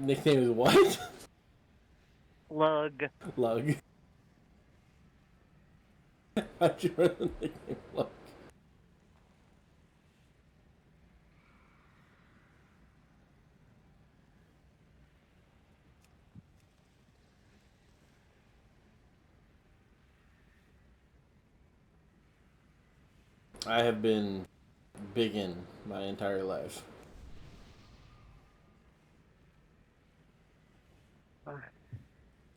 Nickname is what? Lug. Lug. How'd you run the nickname Lug? I have been biggin my entire life.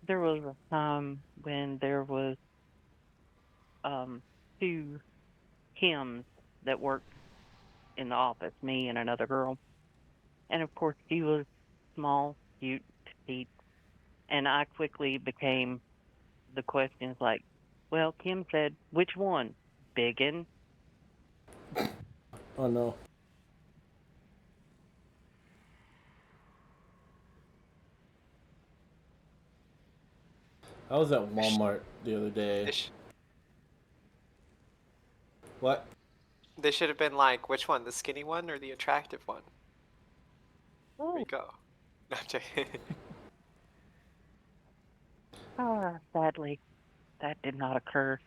There was a time when there was um two Kims that worked in the office, me and another girl. And of course she was small, cute, petite, and I quickly became the questions like, well, Kim said, which one? Biggin? Oh no. I was at Walmart the other day. They, sh- What? they should have been like, which one, the skinny one or the attractive one? There Oh, we go. No, I'm joking. sadly, that did not occur.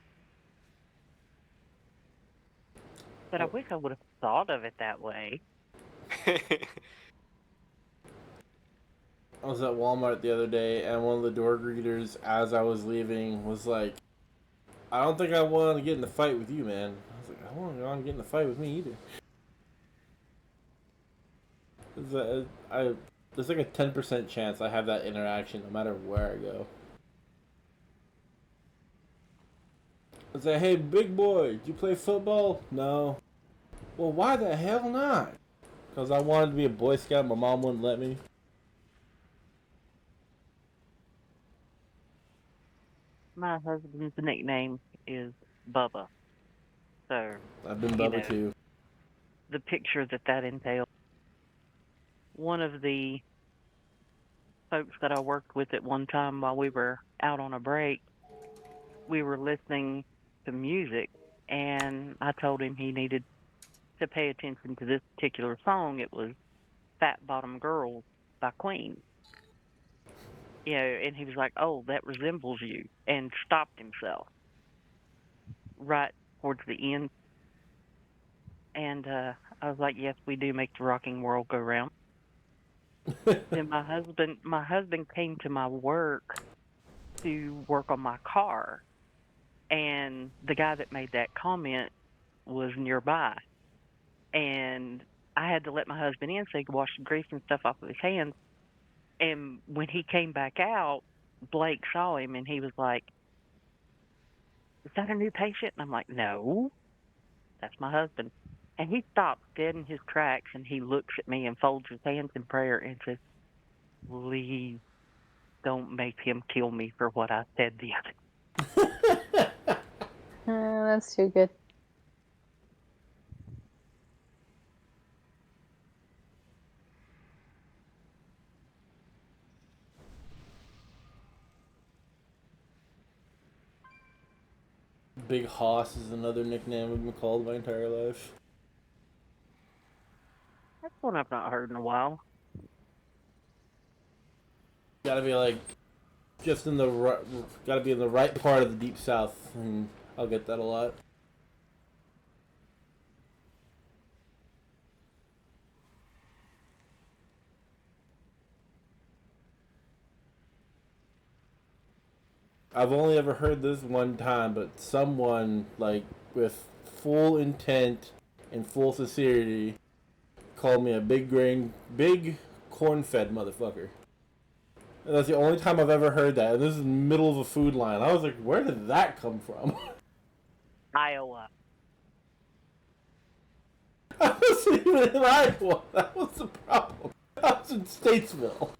But I Oh, wish I would have thought of it that way. I was at Walmart the other day, and one of the door greeters, as I was leaving, was like, "I don't think I want to get in a fight with you, man." I was like, "I don't want to get in a fight with me either." There's like a 10% chance I have that interaction no matter where I go. I say, "Hey, big boy, do you play football?" "No." "Well, why the hell not?" "Because I wanted to be a Boy Scout. My mom wouldn't let me." My husband's nickname is Bubba. So, I've been you Bubba know, too. the picture that entails. One of the folks that I worked with at one time while we were out on a break, we were listening to music, and I told him he needed to pay attention to this particular song. It was Fat Bottom Girls by Queen. And he was like, "Oh, that resembles you," and stopped himself right towards the end. And I was like, "Yes, we do make the rocking world go round." Then my husband came to my work to work on my car, and the guy that made that comment was nearby, and I had to let my husband in so he could wash the grease and stuff off of his hands. And when he came back out, Blake saw him and he was like, "Is that a new patient?" And I'm like, "No, that's my husband." And he stops dead in his tracks and he looks at me and folds his hands in prayer and says, "Please don't make him kill me for what I said the other." That's too good. Big Hoss is another nickname I've been called my entire life. That's one I've not heard in a while. Gotta be like just in the right, gotta be in the right part of the deep south, and I'll get that a lot. I've only ever heard this one time, but someone like with full intent and full sincerity called me a big corn-fed motherfucker. And that's the only time I've ever heard that. And this is in the middle of a food line. I was like, where did that come from? Iowa. I wasn't even in Iowa. That was the problem. I was in Statesville.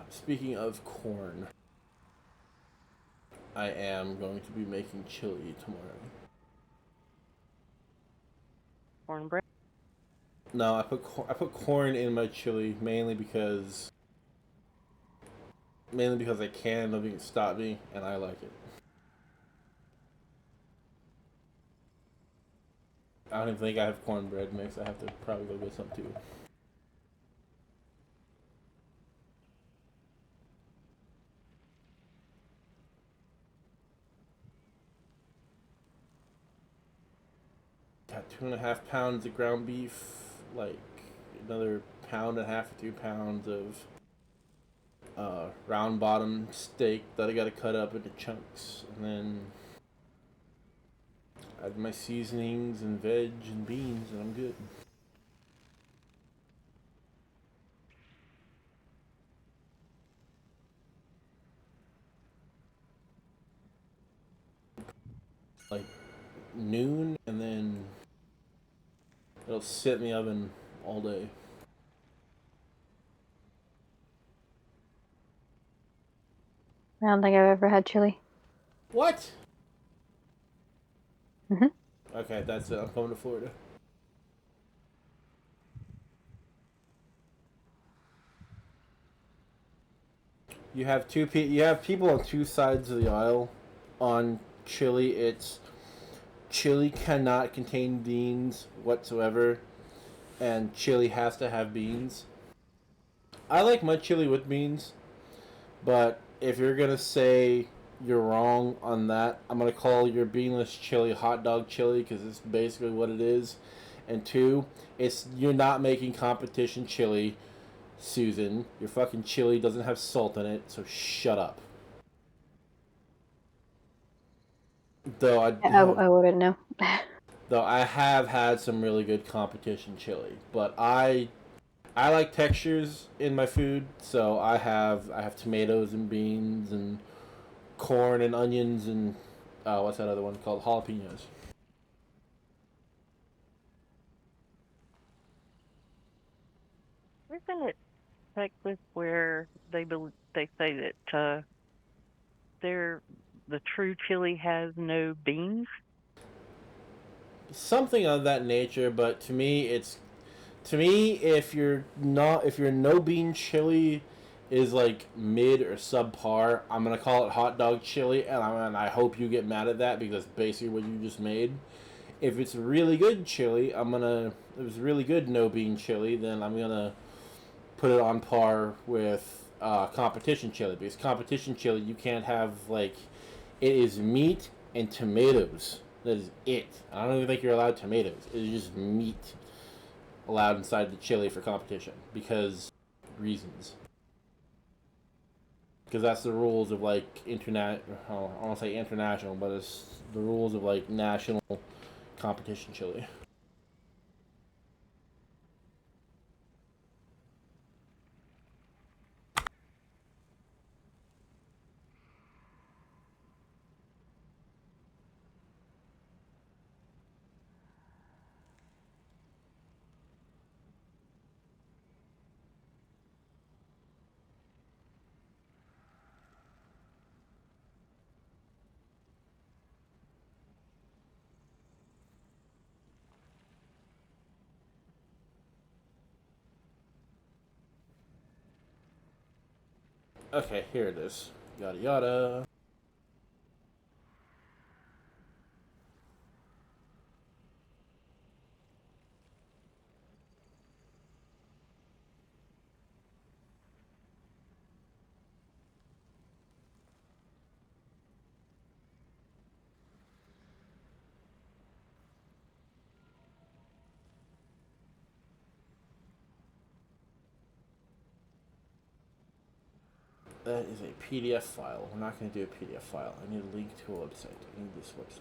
Speaking of corn, I am going to be making chili tomorrow. Cornbread. No, I put corn in my chili mainly because I can. Nobody can stop me, and I like it. I don't even think I have cornbread mix. I have to probably go get some too. Got 2.5 pounds of ground beef, like another pound and a half or 2 pounds of round bottom steak that I gotta cut up into chunks, and then add my seasonings and veg and beans, and I'm good. Like noon, and then it'll sit in the oven all day. I don't think I've ever had chili. What? Mhm. Okay, that's it. I'm coming to Florida. You have you have people on two sides of the aisle on chili. It's chili cannot contain beans whatsoever, and chili has to have beans. I like my chili with beans, but if you're gonna say you're wrong on that, I'm gonna call your beanless chili hot dog chili because it's basically what it is. And two, it's you're not making competition chili, Susan. Your fucking chili doesn't have salt in it, so shut up. Though I wouldn't know. though I have had some really good competition chili, but I like textures in my food, so I have tomatoes and beans and corn and onions and what's that other one called? Jalapenos. Isn't it Texas where they say that their the true chili has no beans? Something of that nature, but to me if your no bean chili is like mid or subpar, I'm gonna call it hot dog chili, and I hope you get mad at that because basically what you just made. If it's really good chili, if it's really good no bean chili, then I'm gonna put it on par with competition chili because competition chili you can't have like it is meat and tomatoes. That is it. I don't even think you're allowed tomatoes. It is just meat allowed inside the chili for competition because reasons. Because that's the rules of like internet. I don't want to say international, but it's the rules of like national competition chili. Okay, here it is. Yada yada. That is a PDF file. We're not going to do a PDF file. I need a link to a website. I need this website.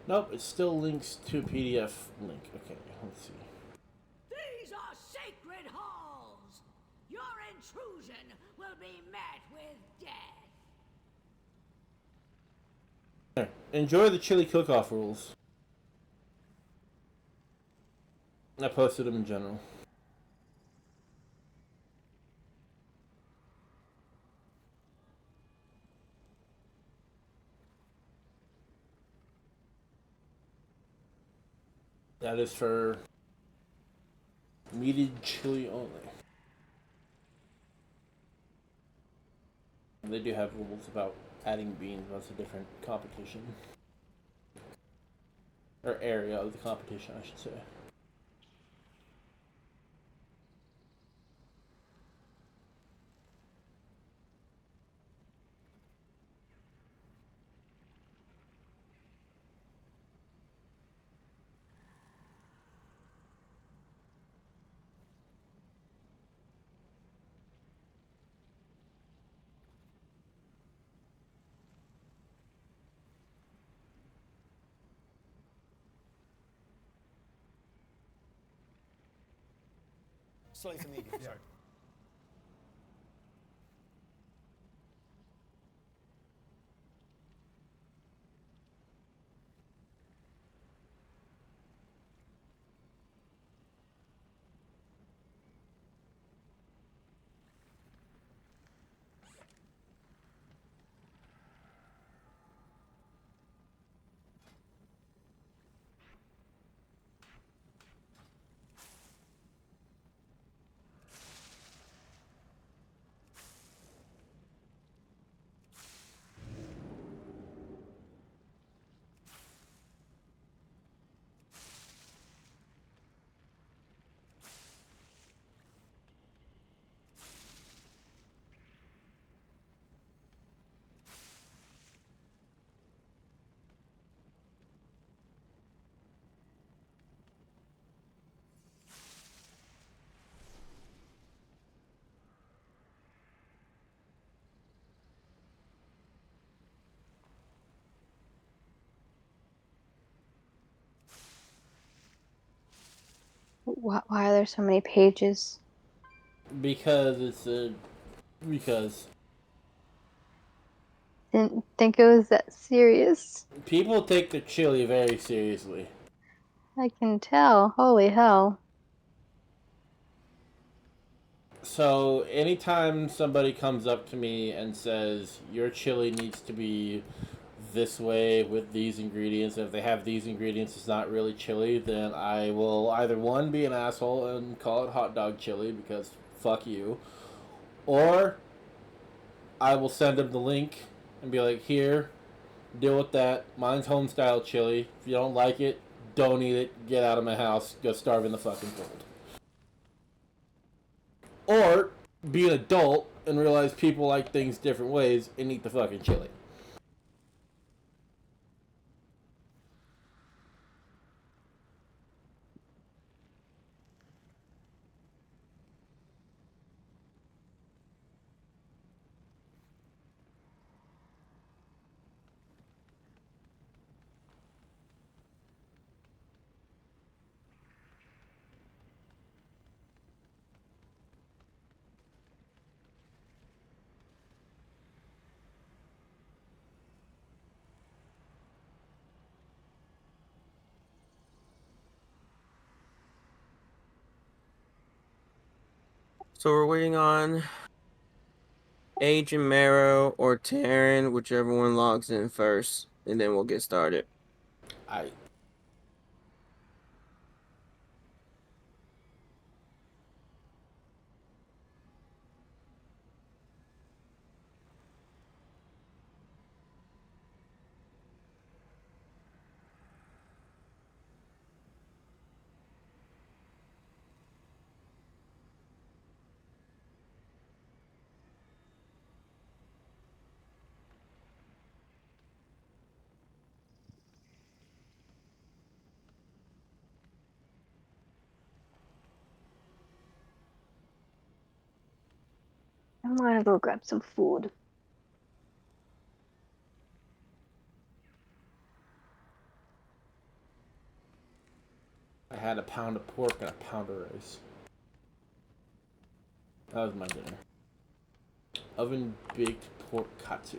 Nope, it still links to a PDF link. Okay, let's see. These are sacred halls. Your intrusion will be met with death. There. Enjoy the chili cook-off rules. I posted them in general. That is for meated chili only. They do have rules about adding beans, but that's a different competition. Or area of the competition, I should say. Slightly for medium, sorry. Why are there so many pages? Because it's a... Because Didn't think it was that serious. people take the chili very seriously. I can tell. Holy hell. So anytime somebody comes up to me and says, your chili needs to be this way with these ingredients, and if they have these ingredients, it's not really chili, then I will either one, be an asshole and call it hot dog chili because fuck you, or I will send them the link and be like, here, deal with that. Mine's home style chili. If you don't like it, don't eat it. Get out of my house. Go starve in the fucking cold. Or be an adult and realize people like things different ways and eat the fucking chili. So we're waiting on Age and Marrow or Terran, whichever one logs in first, and then we'll get started. I I want to go grab some food. I had a pound of pork and a pound of rice. That was my dinner. Oven baked pork katsu.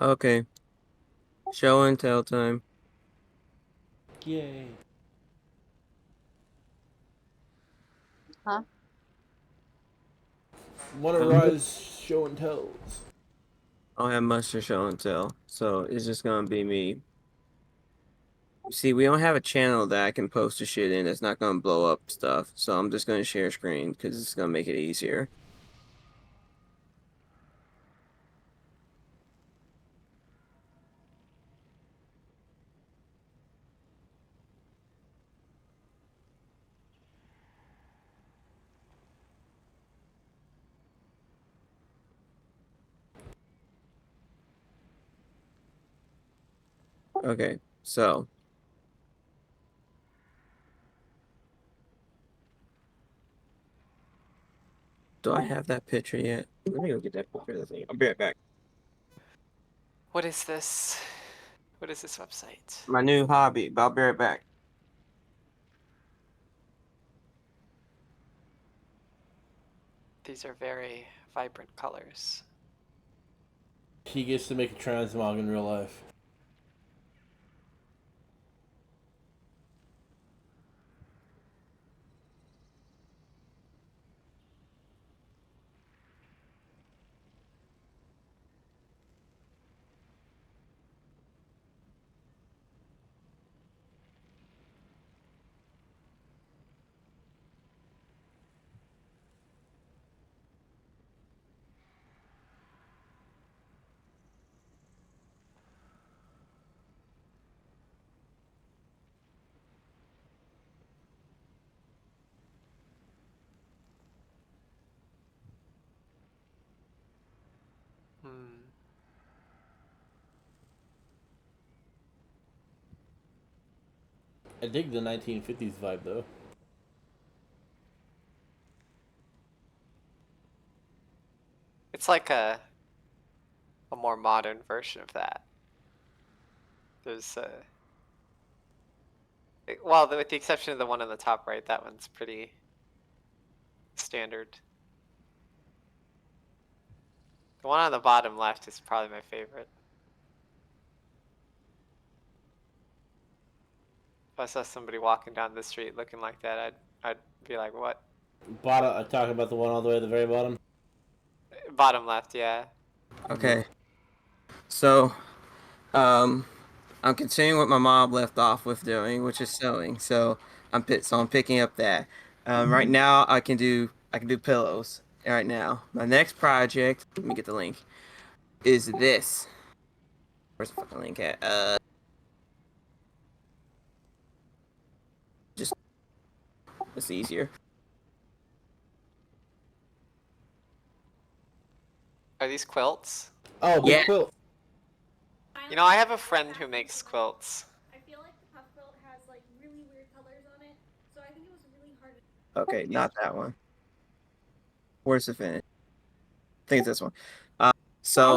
Okay. Show and tell time. Yay. Huh? One of Rise show and tells. I don't have much to show and tell, so it's just gonna be me. See, we don't have a channel that I can post the shit in that's not gonna blow up stuff, so I'm just gonna share screen because it's gonna make it easier. Okay, so do I have that picture yet? Let me go get that picture of the thing. I'll be right back. What is this? What is this website? My new hobby, but I'll be right back. These are very vibrant colors. He gets to make a transmog in real life. Hmm. I dig the 1950s vibe though. It's like a more modern version of that. There's well, with the exception of the one on the top right, that one's pretty standard. The one on the bottom left is probably my favorite. If I saw somebody walking down the street looking like that, I'd be like, what? Bottom. I'm talking about the one all the way at the very bottom. Bottom left, yeah. Okay. So, I'm continuing what my mom left off with doing, which is sewing. So I'm picking up that. Right now I can do pillows. Right now, my next project. Let me get the link. Is this? Where's the fucking link at? Just it's easier. Are these quilts? Oh, big Yeah. quilt. You know, I have a friend who makes quilts. I feel like the puff quilt has like really weird colors on it, so I think it was really hard to. Okay, not that one. Where's the finish? I think it's this one. So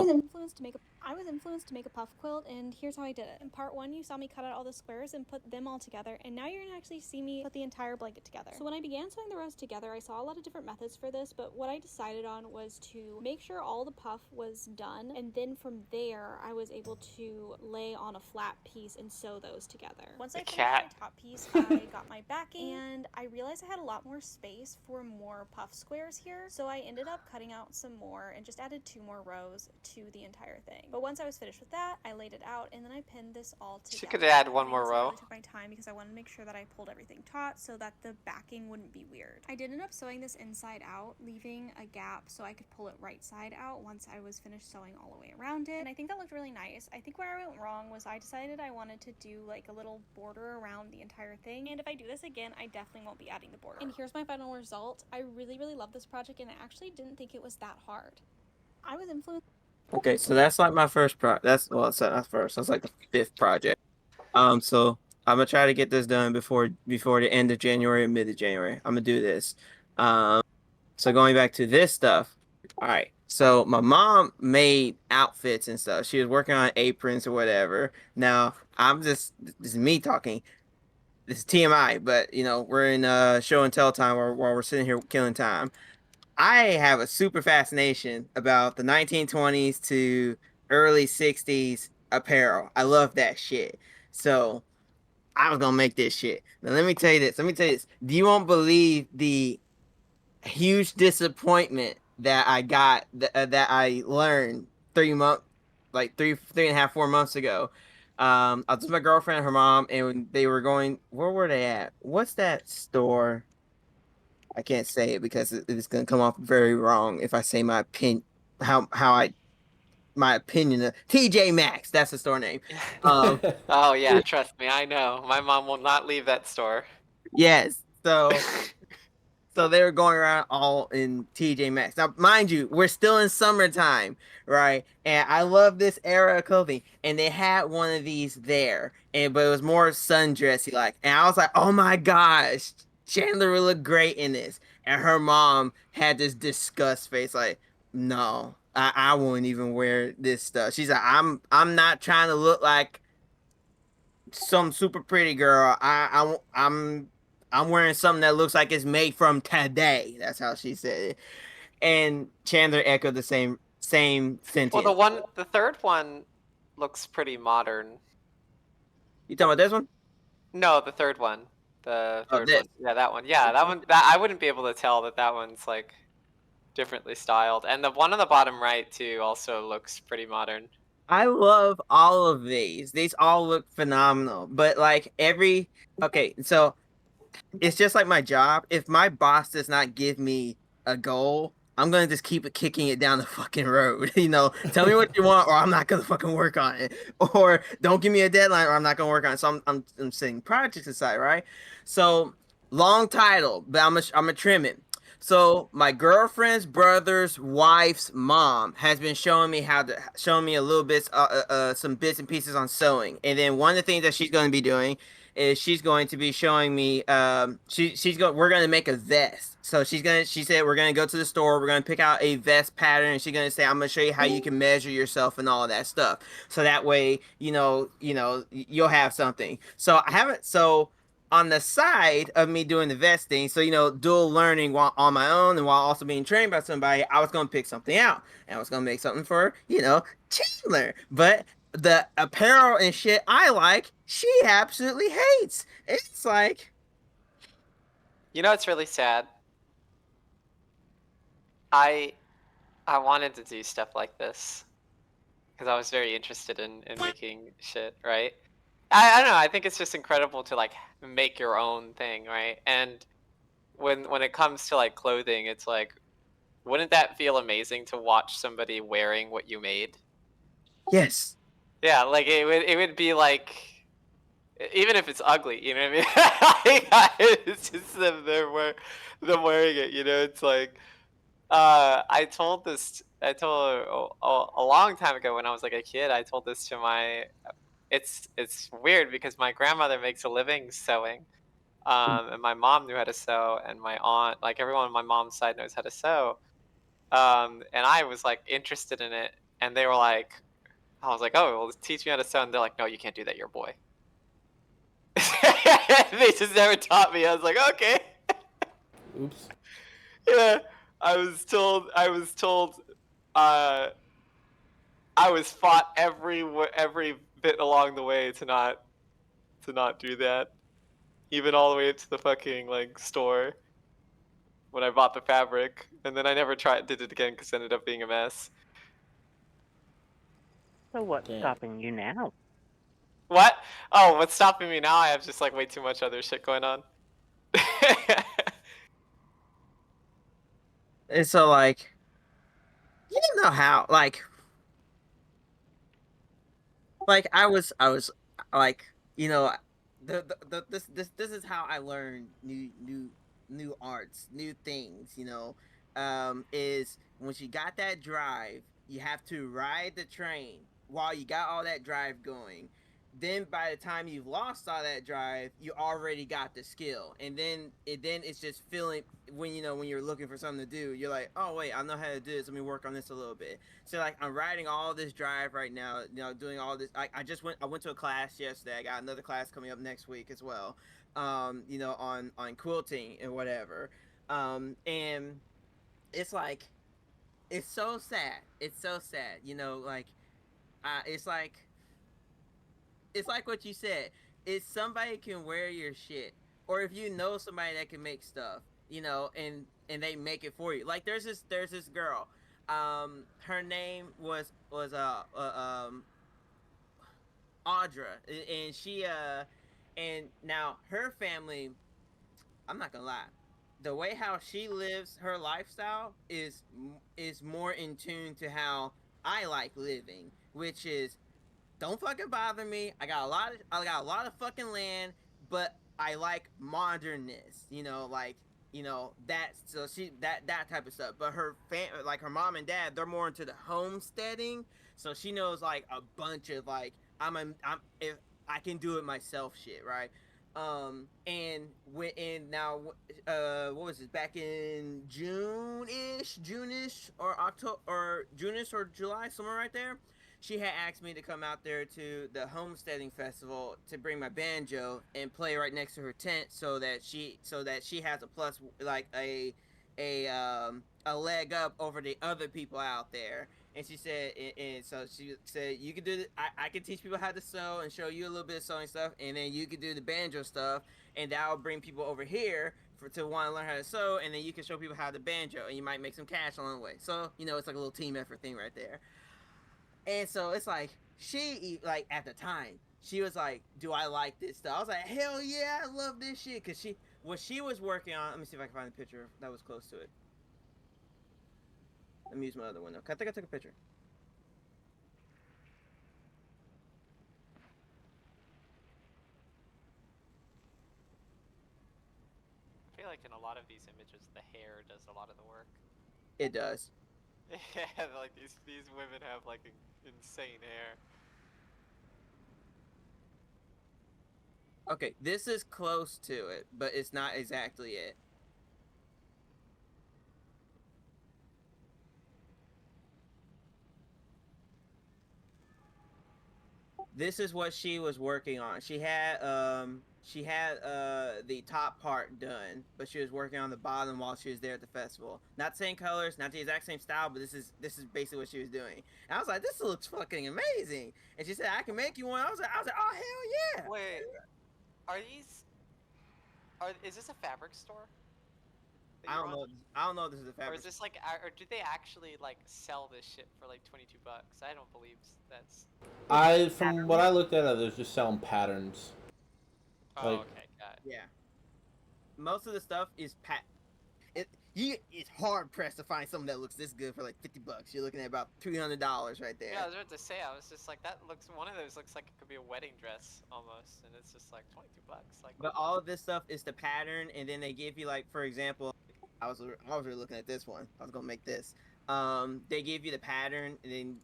I was influenced to make a puff quilt, and here's how I did it. In part one, you saw me cut out all the squares and put them all together, and now you're gonna actually see me put the entire blanket together. So when I began sewing the rows together, I saw a lot of different methods for this, but what I decided on was to make sure all the puff was done, and then from there, I was able to lay on a flat piece and sew those together. Once I finished my top piece, I got my backing, and I realized I had a lot more space for more puff squares here, so I ended up cutting out some more and just added 2 more rows to the entire thing. But once I was finished with that, I laid it out and then I pinned this all together. She could add one more I row. really took my time because I wanted to make sure that I pulled everything taut so that the backing wouldn't be weird. I did end up sewing this inside out, leaving a gap so I could pull it right side out once I was finished sewing all the way around it. And I think that looked really nice. I think where I went wrong was I decided I wanted to do like a little border around the entire thing. And if I do this again, I definitely won't be adding the border. And here's my final result. I really, really love this project and I actually didn't think it was that hard. I was influenced. okay, so that's like my first That's well, it's not first. That's like the 5th project. So I'm gonna try to get this done before the end of January or mid of January. I'm gonna do this. So going back to this stuff. All right. So my mom made outfits and stuff. She was working on aprons or whatever. Now this is me talking. This is TMI, but you know we're in show and tell time while we're sitting here killing time. I have a super fascination about the 1920s to early 60s apparel. I love that shit. So I was gonna make this shit. Now let me tell you this. Do you won't believe the huge disappointment that I got that I learned 3 months, like 3.5, 4 months ago. I was with my girlfriend and her mom, and they were going. Where were they at? What's that store? I can't say it because it's gonna come off very wrong if I say my opinion. How I my opinion of TJ Maxx. That's the store name. Um, Oh yeah, trust me, I know. My mom will not leave that store. yes. So they were going around all in TJ Maxx. Now, mind you, we're still in summertime, right? And I love this era of clothing. And they had one of these there, and but it was more sundressy like. And I was like, oh my gosh, Chandler would look great in this. And her mom had this disgust face, like, no, I won't even wear this stuff. She's like, I'm not trying to look like some super pretty girl. I'm wearing something that looks like it's made from today. That's how she said it. And Chandler echoed the same Well, sentence. the third one looks pretty modern. You talking about this one? No, the third one. The Oh, third this. one. Yeah, that one. Yeah, that one. That I wouldn't be able to tell that that one's like differently styled. And the one on the bottom right too also looks pretty modern. I love all of these. These all look phenomenal. But like okay, so it's just like my job. If my boss does not give me a goal, I'm gonna just keep it kicking it down the fucking road. Tell me what you want, or I'm not gonna fucking work on it. Or don't give me a deadline, or I'm not gonna work on it. So I'm setting projects aside, right? So long title, but I'm gonna trim it. So my girlfriend's brother's wife's mom has been showing me a little bit, some bits and pieces on sewing, and then one of the things that she's going to be doing is she's going to be showing me we're going to make a vest. So she said we're going to go to the store, we're going to pick out a vest pattern, and she's going to say I'm going to show you how you can measure yourself and all of that stuff. So that way, you'll have something. So I haven't so on the side of me doing the vesting, so dual learning while on my own and while also being trained by somebody, I was gonna pick something out and I was gonna make something for Chandler. But the apparel and shit I like, she absolutely hates. It's like, You know, it's really sad. I I wanted to do stuff like this because I was very interested in making shit, right? I don't know. I think it's just incredible to like make your own thing, right? And when it comes to like clothing, it's like, wouldn't that feel amazing to watch somebody wearing what you made? yes, Yeah, like it would be like, even if it's ugly, you know what I mean? It's just them wearing it, you know. It's like, I told a long time ago when I was like a kid. I told this to my. It's weird because my grandmother makes a living sewing, and my mom knew how to sew, and my aunt, like everyone on my mom's side, knows how to sew. And I was like interested in it, and they were like, I was like, oh, well, teach me how to sew, and they're like, no, you can't do that. You're a boy. They just never taught me. I was like, okay. Oops. Yeah, I was told uh I was fought every bit along the way to not do that. Even all the way to the fucking like store when I bought the fabric, and then I never did it again because it ended up being a mess. So what's Damn. stopping you now? What? Oh, what's stopping me now? I have just like way too much other shit going on. and so like you don't know how like I was like this is how I learn new arts, new things, is when she got that drive, you have to ride the train while you got all that drive going. Then by the time you've lost all that drive, you already got the skill. And then it's just feeling when you're looking for something to do, you're like, oh wait, I know how to do this. Let me work on this a little bit. So like I'm riding all this drive right now, doing all this. I went to a class yesterday. I got another class coming up next week as well. On quilting and whatever. And it's like it's so sad. It's so sad. It's like what you said. If somebody can wear your shit, or if you know somebody that can make stuff, and they make it for you. Like there's this girl, her name was Audra, and and now her family, I'm not gonna lie, the way how she lives her lifestyle is more in tune to how I like living, which is don't fucking bother me. I got a lot of fucking land, but I like modernness. That so she that type of stuff. But her mom and dad, they're more into the homesteading. So she knows like a bunch of like I'm if I can do it myself shit, right? And when and now what was this, back in June-ish or October or June-ish or July, somewhere right there, she had asked me to come out there to the homesteading festival to bring my banjo and play right next to her tent, so that she has a plus, like a leg up over the other people out there. And she said, and so she said, you can do I can teach people how to sew and show you a little bit of sewing stuff, and then you can do the banjo stuff, and that'll bring people over here to want to learn how to sew, and then you can show people how to banjo, and you might make some cash along the way. So it's like a little team effort thing right there. And so it's like like at the time she was like, "Do I like this stuff?" I was like, "Hell yeah, I love this shit." Cause what she was working on. Let me see if I can find a picture that was close to it. Let me use my other window. I think I took a picture. I feel like in a lot of these images, the hair does a lot of the work. It does. Yeah, like these women have like insane hair. Okay, this is close to it, but it's not exactly it. This is what she was working on. She had the top part done, but she was working on the bottom while she was there at the festival. Not the same colors, not the exact same style, but this is basically what she was doing. And I was like, this looks fucking amazing. And she said, I can make you one. I was like, oh hell yeah. Wait, is this a fabric store? I don't know. I don't know if this is a Or fabric. is this like, or do they actually like sell this shit for like $22? I don't believe that's. From what I looked at, they're just selling patterns. Oh, Like- okay, got it. Yeah. Most of the stuff is it's hard pressed to find something that looks this good for like $50. You're looking at about $300 right there. Yeah, I was about to say, I was just like, one of those looks like it could be a wedding dress almost, and it's just like $22. Like, But all of this stuff is the pattern, and then they give you, like, for example, I was really looking at this one. I was gonna make this. They give you the pattern, and then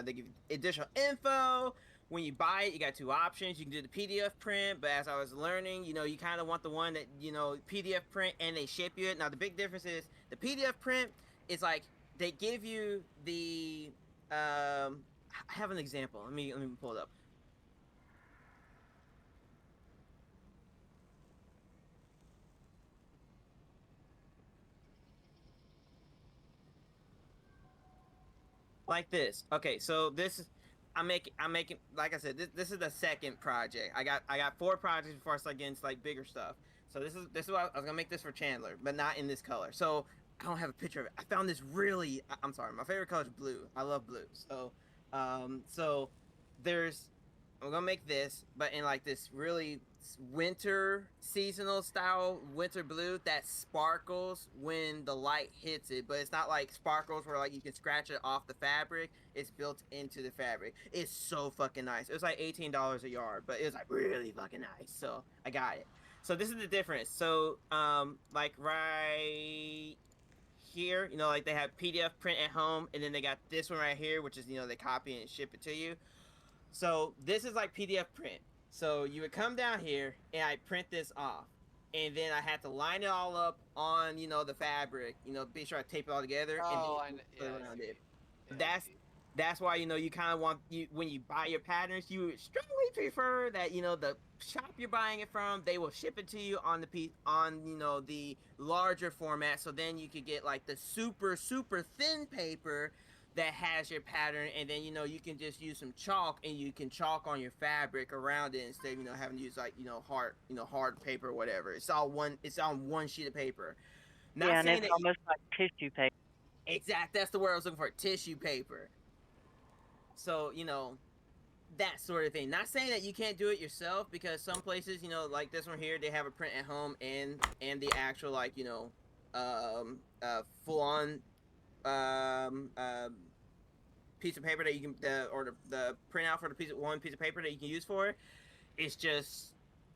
they give you additional info. When you buy it, you got two options. You can do the PDF print, but as I was learning, you kind of want the one that PDF print and they ship you it. Now the big difference is the PDF print is like they give you the. I have an example. Let me pull it up. Like this. Okay, so this is I'm making like I said, this is the second project. I got 4 projects before I start getting into like bigger stuff. So this is what I was gonna make this for Chandler, but not in this color. So I don't have a picture of it. I found this really. I'm sorry, my favorite color is blue. I love blue. So there's I'm gonna make this, but in like this really winter seasonal style winter blue that sparkles when the light hits it, but it's not like sparkles where like you can scratch it off the fabric. It's built into the fabric. It's so fucking nice. It was like $18 a yard, but it was like really fucking nice. So I got it. So this is the difference. So like right here, like they have PDF print at home, and then they got this one right here, which is they copy and ship it to you. So this is like PDF print. So you would come down here and I print this off, and then I had to line it all up on the fabric. Be sure I tape it all together. Oh, and then yeah, around it. yeah, That's why you kind of want when you buy your patterns, you would strongly prefer that the shop you're buying it from, they will ship it to you on the larger format. So then you could get like the super thin paper that has your pattern, and then you can just use some chalk and you can chalk on your fabric around it instead of having to use like hard paper or whatever. It's on one sheet of paper. Not Yeah, and saying it's that almost like tissue paper. exact. That's the word I was looking for. Tissue paper. So that sort of thing. Not saying that you can't do it yourself, because some places, like this one here, they have a print at home and the actual full on piece of paper that you can or the printout for the piece of paper that you can use for it. It's just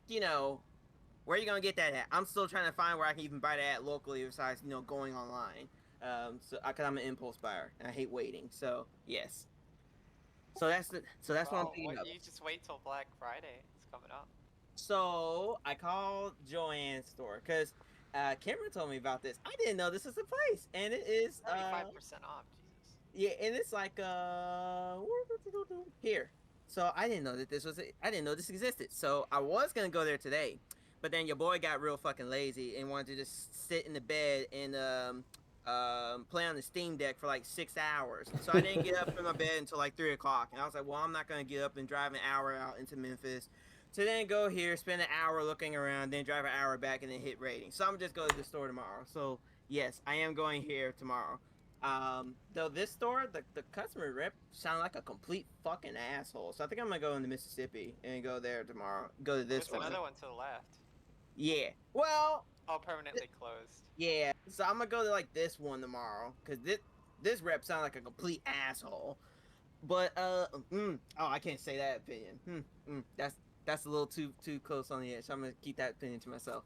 where are you gonna get that at? I'm still trying to find where I can even buy that at locally besides going online. So because I'm an impulse buyer and I hate waiting. So yes. So that's what I'm thinking of. You just wait till Black Friday. It's coming up. So I called Joanne's store because Cameron told me about this. I didn't know this was a place, and it is 75% off. Jesus. yeah, and it's like here. So I didn't know that I didn't know this existed. So I was gonna go there today, but then your boy got real fucking lazy and wanted to just sit in the bed and play on the Steam Deck for like 6 hours. So I didn't get up from my bed until like 3 o'clock, and I was like, well, I'm not gonna get up and drive an hour out into Memphis to then go here, spend an hour looking around, then drive an hour back, and then hit rating. So I'm gonna just go to the store tomorrow. So yes, I am going here tomorrow. Though this store, the customer rep sounded like a complete fucking asshole. So I think I'm gonna go into Mississippi and go there tomorrow. Go to this There's one. another one to the left. Yeah. Well. Oh, permanently closed. Yeah. So I'm gonna go to like this one tomorrow because this rep sounded like a complete asshole. But I can't say that opinion. That's a little too close on the edge. So I'm gonna keep that opinion to myself.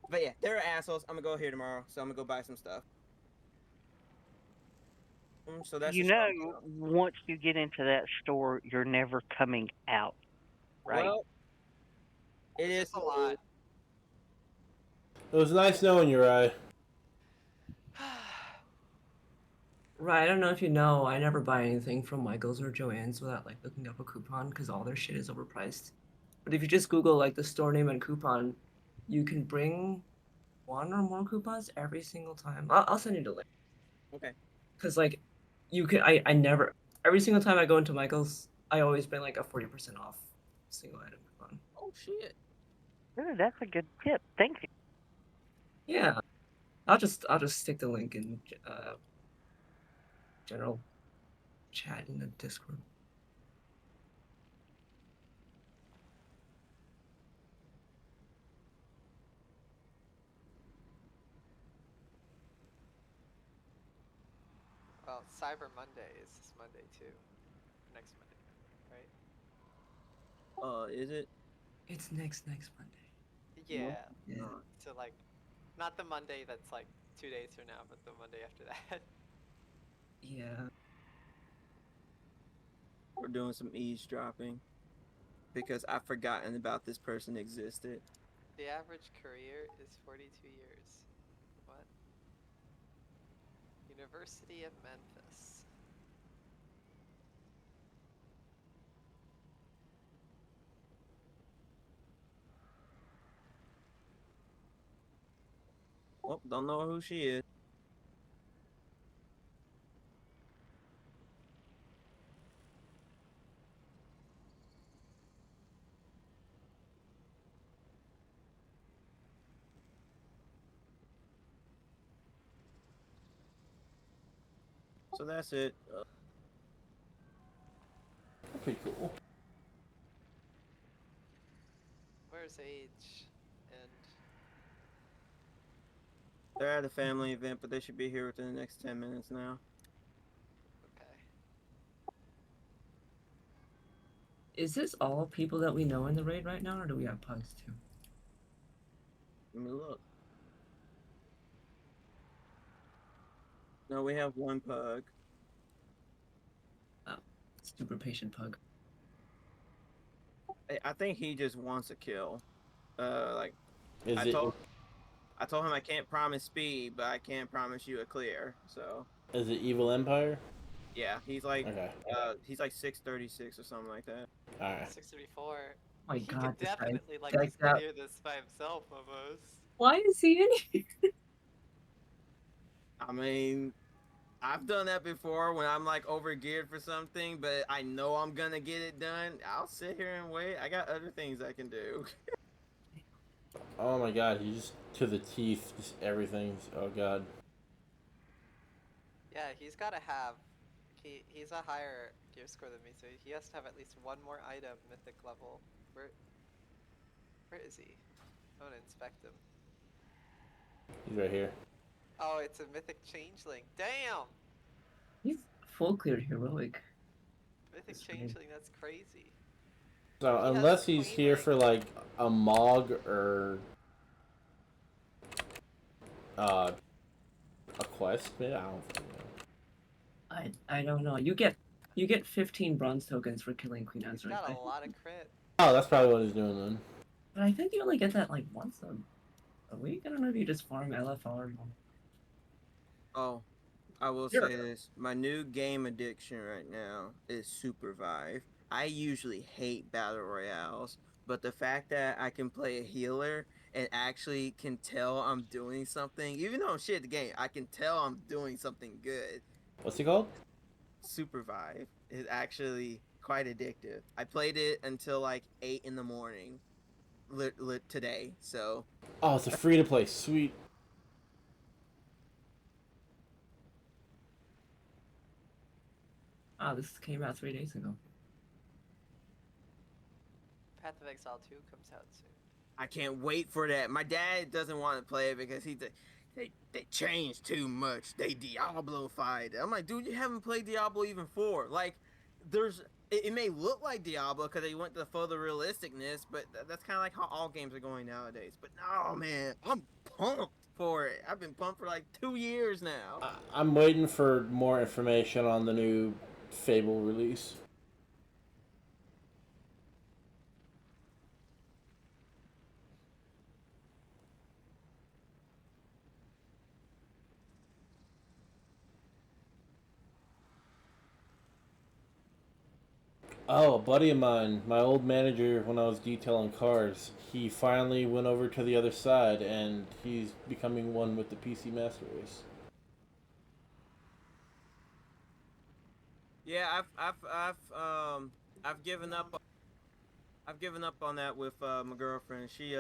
But yeah, they're assholes. I'm gonna go here tomorrow, so I'm gonna go buy some stuff. So that's Once you get into that store, you're never coming out, right? Well, it is a lot. It was nice knowing you, Rye. Right, I don't know if you know, I never buy anything from Michael's or Joann's without like looking up a coupon because all their shit is overpriced. But if you just Google like the store name and coupon, you can bring one or more coupons every single time. I'll send you the link. Okay. Because like, you can I never every single time I go into Michael's, I always bring like a 40% off single item coupon. Oh shit. Ooh, that's a good tip. Thank you. Yeah, I'll just stick the link in general chat in the Discord. Well, Cyber Monday is this Monday too. Next Monday, right? Is it? It's next Monday. Yeah. Yeah. So like, not the Monday that's like 2 days from now, but the Monday after that. Yeah. We're doing some eavesdropping because I've forgotten about this person existed. The average career is 42 years. What? University of Memphis. Well, don't know who she is. So that's it. Pretty cool. Where's Age? And They're at a family event, but they should be here within the next 10 minutes now. okay. Is this all people that we know in the raid right now, or do we have pugs too? Let me look. No, we have one pug. Oh, super patient pug. I think he just wants a kill. Like Is I it told him I can't promise speed, but I can promise you a clear. So is it Evil Empire? yeah, he's like Okay. he's like 636 or something like that. All right. 634. My He God, could this guy definitely like decked just out. clear this by himself almost. Why is he in here? I mean, I've done that before when I'm like over geared for something, but I know I'm gonna get it done. I'll sit here and wait. I got other things I can do. Oh my god, he just to the teeth, just everything. Oh god. Yeah, he's got to have. He's a higher gear score than me, so he has to have at least one more item mythic level. Where where is he? I want to inspect him. He's right here. Oh, it's a mythic changeling. Damn! He's full cleared heroic. Mythic That's weird. changeling, that's crazy. So He has unless he's Queen here Ring. for like a Mog or uh, a quest, maybe I don't fucking know. I don't know. You get 15 bronze tokens for killing Queen He's Answer. got a lot of crit. Oh, that's probably what he's doing then. But I think you only get that like once a week. I don't know if you just farm LFR. Oh, I will Sure. say this. My new game addiction right now is Supervive. I usually hate battle royales, but the fact that I can play a healer and actually can tell I'm doing something, even though I'm shit at the game, I can tell I'm doing something good. What's he called? Supervive is actually quite addictive. I played it until like 8 in the morning today, so Oh, it's a free to play. Sweet. Ah, this came out 3 days ago. Path of Exile 2 comes out soon. I can't wait for that. My dad doesn't want to play it because they changed too much. They Diablo-fied it. I'm like, dude, you haven't played Diablo even 4. Like, it may look like Diablo because they went to photorealisticness, but that's kind of like how all games are going nowadays. But no, man, I'm pumped for it. I've been pumped for like 2 years now. I'm waiting for more information on the new Fable release. Oh, a buddy of mine, my old manager when I was detailing cars, he finally went over to the other side and he's becoming one with the PC Master Race. Yeah, I've given up. I've given up on that with my girlfriend. She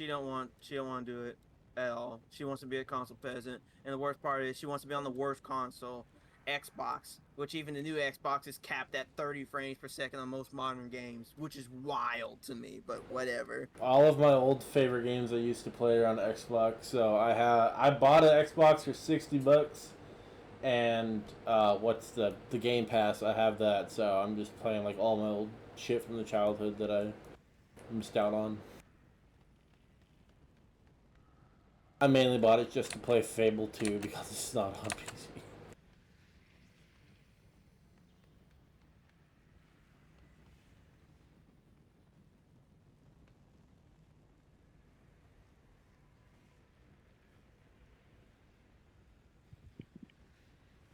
don't want to do it at all. She wants to be a console peasant, and the worst part is she wants to be on the worst console, Xbox, which even the new Xbox is capped at 30 frames per second on most modern games, which is wild to me. But whatever. All of my old favorite games I used to play are on Xbox, so I bought an Xbox for $60, and what's the Game Pass? I have that, so I'm just playing like all my old shit from the childhood that I missed out on. I mainly bought it just to play Fable 2 because it's not on PC.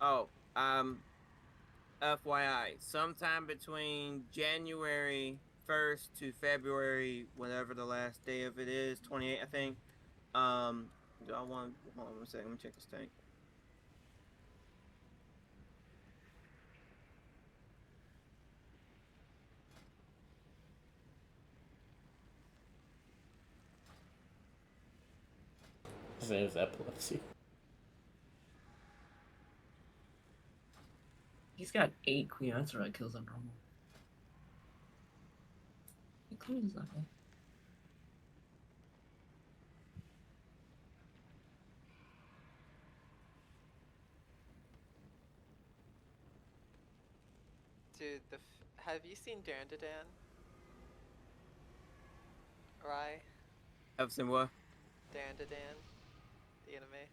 Oh, FYI, sometime between January 1st to February, whatever the last day of it is, 28, I think. Do I want? Hold on 1 second. Let me check this tank. His name is Epilepsy. He's got 8 Queen Answer kills on normal. He cleared his level. Dude, have you seen Dandadan? Right? Have seen what? Dandadan? The anime?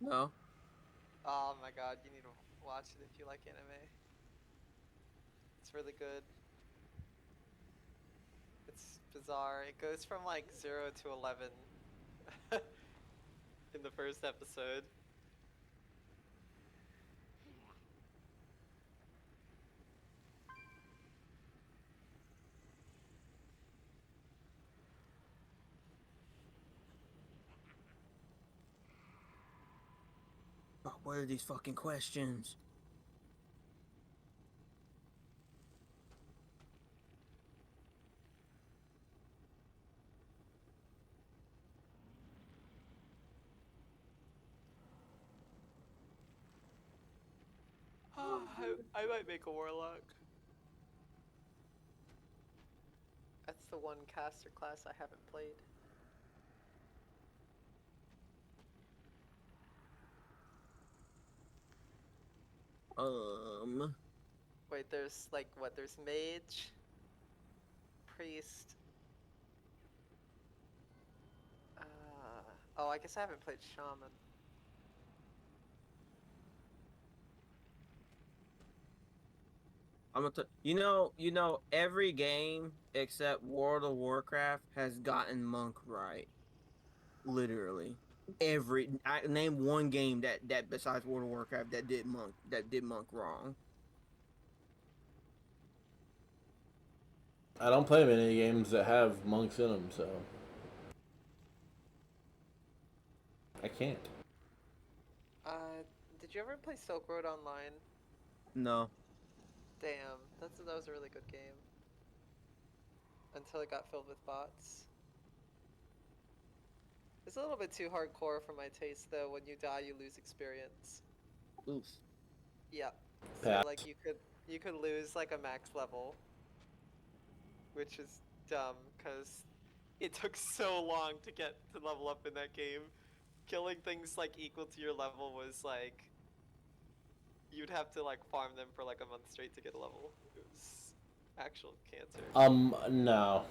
No. Oh my god, you need to watch it if you like anime. It's really good. It's bizarre. It goes from like 0 to 11 in the first episode. Oh, what are these fucking questions? I might make a warlock. That's the one caster class I haven't played. Wait, there's like what? There's mage, priest. Oh, I guess I haven't played shaman. you know, every game except World of Warcraft has gotten monk right. Literally, I name one game that besides World of Warcraft that did monk wrong. I don't play many games that have monks in them, so I can't. Did you ever play Silk Road Online? No. Damn, that was a really good game. Until it got filled with bots. It's a little bit too hardcore for my taste, though. When you die, you lose experience. Oof. Yeah. Pass. So like you could lose like a max level, which is dumb because it took so long to get to level up in that game. Killing things like equal to your level was like you'd have to like farm them for like a month straight to get a level. It was actual cancer. No.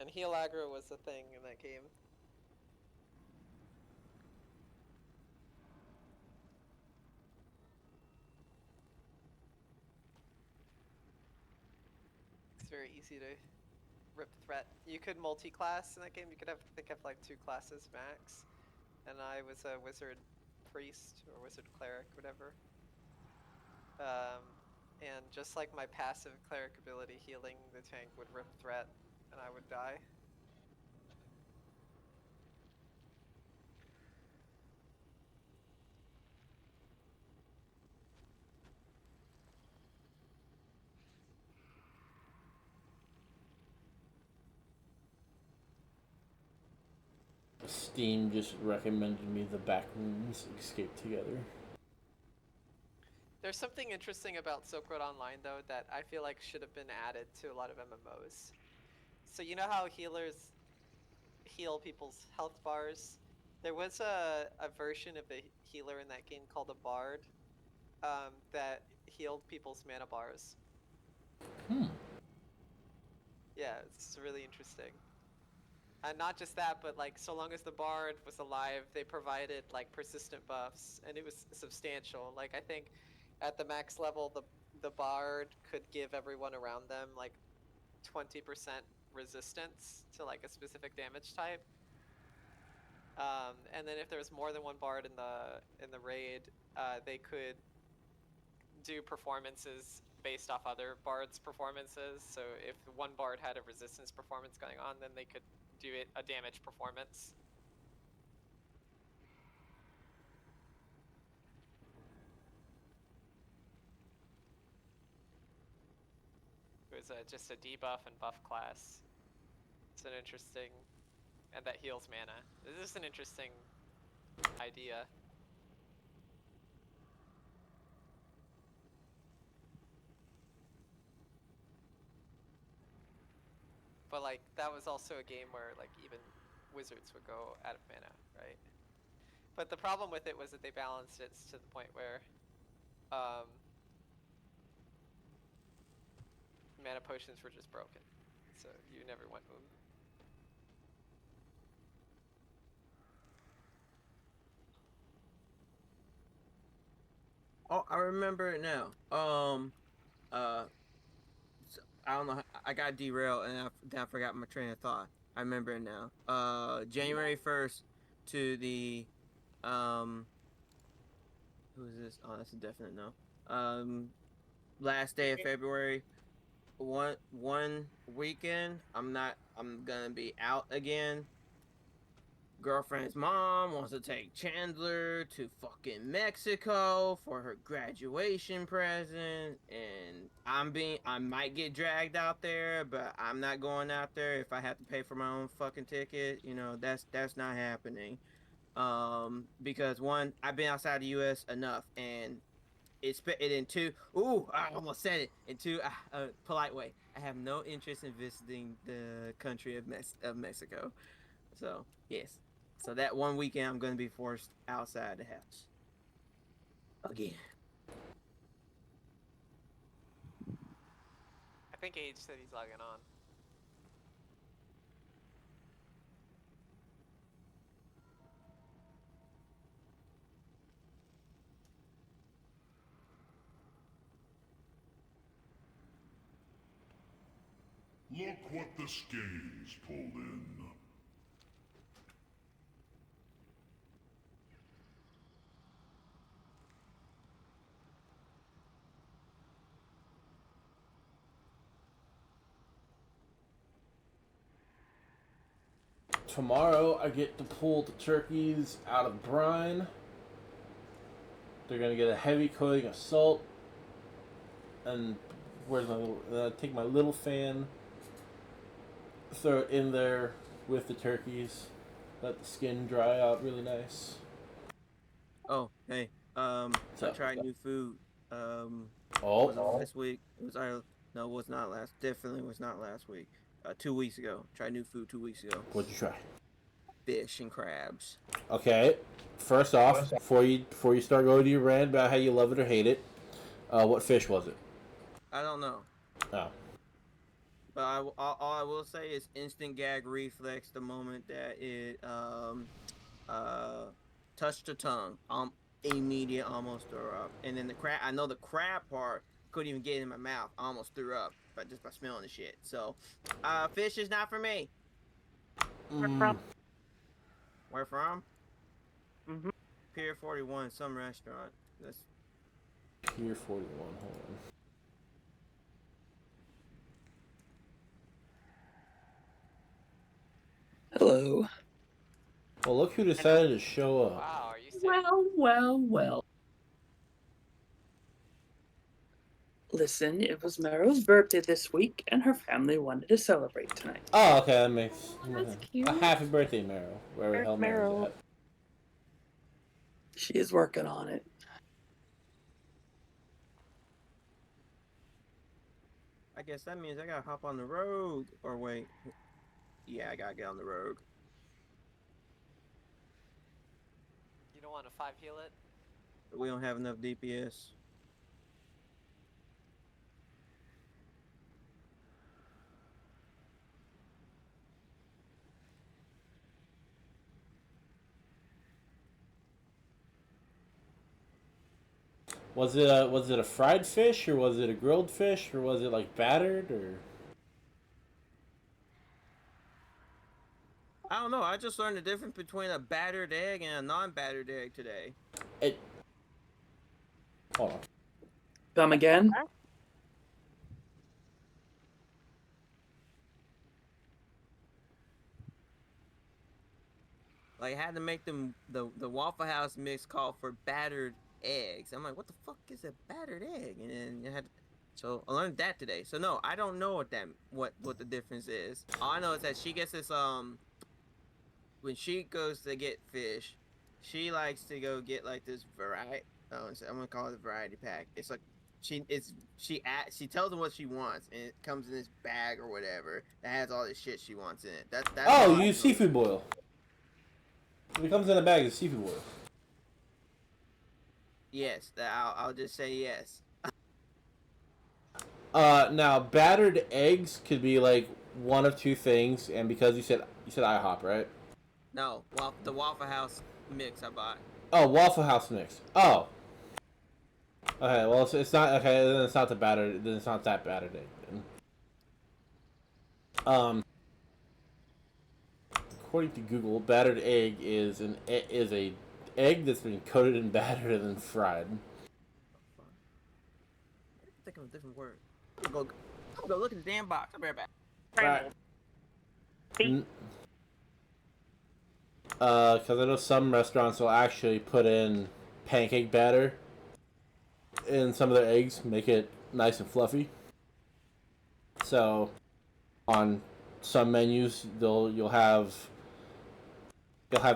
And heal aggro was the thing in that game. It's very easy to rip threat. You could multi-class in that game. You could have, I think, have like 2 classes max. And I was a wizard priest or wizard cleric, whatever. And just like my passive cleric ability, healing the tank would rip threat, and I would die. Steam just recommended me the Backrooms Escape Together. There's something interesting about Silk Road Online, though, that I feel like should have been added to a lot of MMOs. So you know how healers heal people's health bars? There was a version of a healer in that game called a Bard that healed people's mana bars. Yeah, it's really interesting. And not just that, but like so long as the Bard was alive, they provided like persistent buffs, and it was substantial. Like I think at the max level, the Bard could give everyone around them like 20% resistance to like a specific damage type. And then if there was more than one Bard in the raid, they could do performances based off other Bards' performances. So if one Bard had a resistance performance going on, then they could do it a damage performance. It was just a debuff and buff class. It's an interesting, and that heals mana. This is an interesting idea. But like that was also a game where like even wizards would go out of mana, right? But the problem with it was that they balanced it to the point where mana potions were just broken, so you never went boom. Oh, I remember it now. I don't know. I got derailed and I forgot my train of thought. I remember it now. January 1st to the who is this? Oh, that's a definite no. Last day of February. One weekend. I'm gonna be out again. girlfriend's mom wants to take Chandler to fucking Mexico for her graduation present, and I might get dragged out there, but I'm not going out there if I have to pay for my own fucking ticket. You know, that's not happening. Because one, I've been outside the U.S. enough, and it's it in two. Ooh, I almost said it. In two, polite way. I have no interest in visiting the country of Mexico. So yes, so that one weekend I'm gonna be forced outside the house again. I think Age said he's logging on. Look what the skeins pulled in. Tomorrow I get to pull the turkeys out of brine. They're gonna get a heavy coating of salt, and where's my little? Take my little fan, throw it in there with the turkeys, let the skin dry out really nice. Oh, hey, I tried new food. Oh, Was it last week? It was no, it was not last. Definitely was not last week. 2 weeks ago. Tried new food 2 weeks ago. what'd you try? Fish and crabs. Okay, first off, before you start going to your rant about how you love it or hate it, what fish was it? I don't know. Oh. But all I will say is instant gag reflex the moment that it touched the tongue. Immediate almost threw up. And then the crab, I know the crab part couldn't even get in my mouth. I almost threw up, but just by smelling the shit. So, fish is not for me. Where from? Where from? Mm-hmm. Pier 41, some restaurant. That's Pier 41. Hold on. Hello. Well, look who decided to show up. Wow, are you sick? Well. Listen, it was Meryl's birthday this week, and her family wanted to celebrate tonight. Oh, okay, that makes That's cute. a happy birthday, Meryl. Wherever the hell Meryl's Meryl. at. She is working on it. I guess that means I gotta hop on the road. Or wait. Yeah, I gotta get on the road. You don't want to 5 heal it? We don't have enough DPS. Was it a fried fish, or was it a grilled fish, or was it like battered, or? I don't know. I just learned the difference between a battered egg and a non-battered egg today. Hold on. Come again? Like, I had to make them the Waffle House mix call for battered eggs. I'm like, what the fuck is a battered egg? And then you had, so I learned that today. So no, I don't know what the difference is. All I know is that she gets this when she goes to get fish, she likes to go get like this variety. I'm gonna call it a variety pack. It's like she tells them what she wants, and it comes in this bag or whatever that has all this shit she wants in it. That's Oh, you use seafood boil. It comes in a bag of seafood boil. Yes, I'll just say yes. Now battered eggs could be like one of two things, and because you said IHOP, right? No, the Waffle House mix I bought. Oh, Waffle House mix. Oh. Okay, well it's not okay. Then it's not the battered. Then it's not that battered egg. Then. According to Google, battered egg is a egg that's been coated in batter and then fried. I think of a different word. I'm gonna go look at the damn box. I'll be right back. Right. Because I know some restaurants will actually put in pancake batter in some of their eggs, make it nice and fluffy. So on some menus, you'll have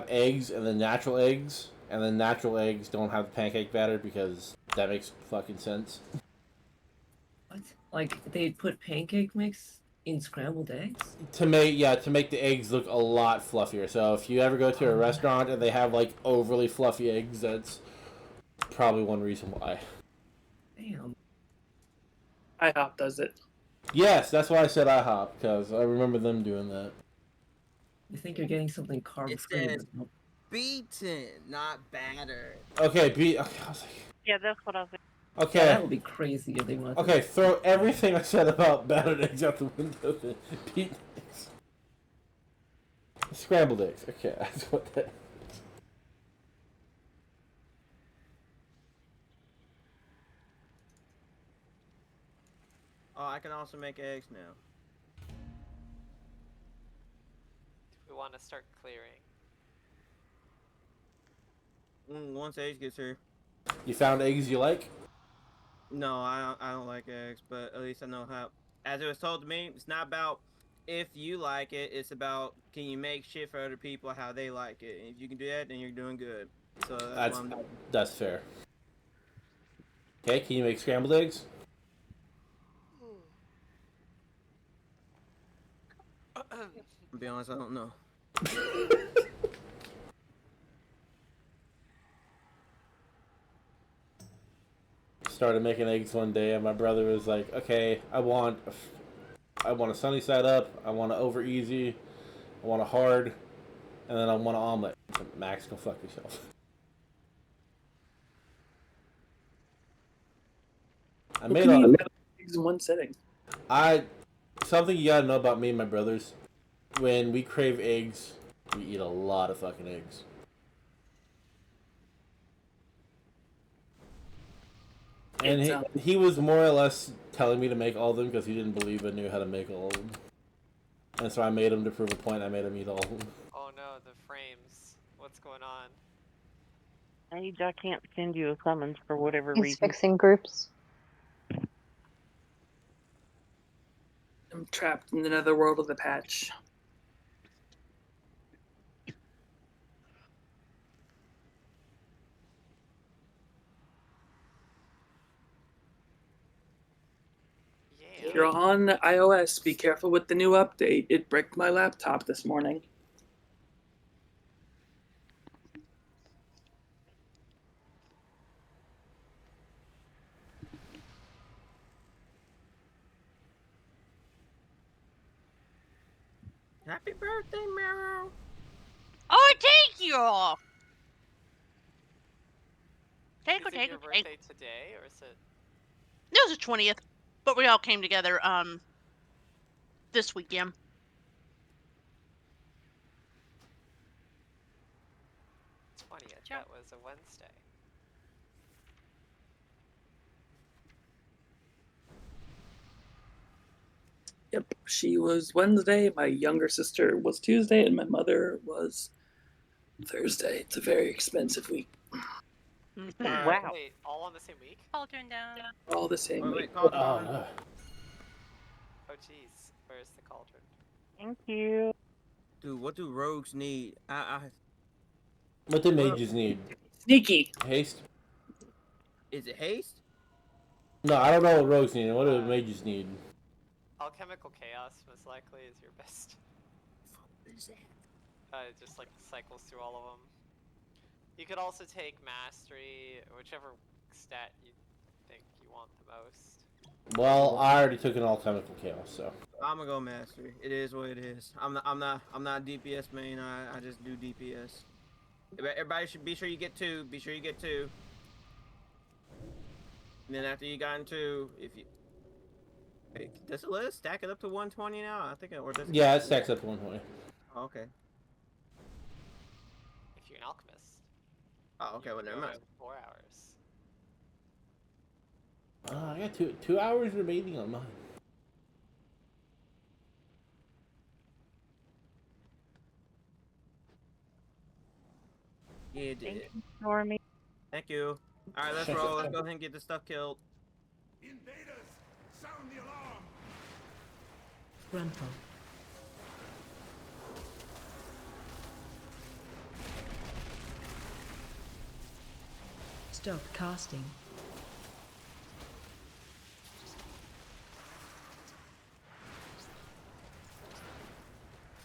eggs and then natural eggs, and then natural eggs don't have pancake batter because that makes fucking sense. What? Like they put pancake mix in scrambled eggs? To make the eggs look a lot fluffier. So if you ever go to a restaurant and they have like overly fluffy eggs, that's probably one reason why. Damn. IHOP does it. Yes, that's why I said IHOP, because I remember them doing that. You think you're getting something carb It free? says beaten, not battered. Okay, okay, I was like, Yeah, that's what I was. okay. Yeah, that would be crazy if they wanted. Okay, throw everything I said about battered eggs out the window. Then beaten eggs. Scrambled eggs. Okay, that's what that. Oh, I can also make eggs now. We want to start clearing. Once eggs gets here. You found eggs you like? No, I don't like eggs, but at least I know how. As it was told to me, it's not about if you like it. It's about can you make shit for other people how they like it. And if you can do that, then you're doing good. So that's what I'm doing. That's fair. Okay, can you make scrambled eggs? To be honest, I don't know. Started making eggs one day, and my brother was like, "Okay, I want a sunny side up. I want an over easy. I want a hard, and then I want an omelet." So, Max, go fuck yourself. I Who made can a eat eggs in one sitting. something you gotta know about me and my brothers. When we crave eggs, we eat a lot of fucking eggs. And he was more or less telling me to make all of them because he didn't believe I knew how to make all of them. And so I made him to prove a point. I made him eat all of them. Oh no, the frames. What's going on? Mage, I can't send you a summons for whatever He's reason. fixing groups. I'm trapped in another world of the patch. If you're on iOS, be careful with the new update. It bricked my laptop this morning. Happy birthday, Meryl. Oh, thank you all. Take Is it your birthday today, or is it? It was the 20th, but we all came together this weekend. 20th. That was a Wednesday. Yep, she was Wednesday, my younger sister was Tuesday, and my mother was Thursday. It's a very expensive week. Wow. Wait, all on the same week? Cauldron down. All the same week. Oh jeez, where's the cauldron? Thank you. Dude, what do rogues need? What do mages need? Sneaky. Haste? Is it haste? No, I don't know what rogues need. What do mages need? Alchemical chaos most likely is your best. What is that? It just like cycles through all of them. You could also take mastery, whichever stat you think you want the most. Well, I already took an alchemical chaos, so. I'm gonna go mastery. It is what it is. I'm not DPS main. I just do DPS. Everybody should be sure you get 2. Be sure you get 2. And then after you got 2, if you hey, does it let us stack it up to 120 now? I think or does it? Yeah, it stacks up to 120. Oh, okay. If you're an alchemist. Oh, okay. Well, never mind. 4 hours. I got 2 hours remaining on mine. Yeah, it did. Thank you, Stormy. Thank you. All right, let's roll. Let's go ahead and get this stuff killed. Invaders, sound the alarm. Frontal. Stop casting.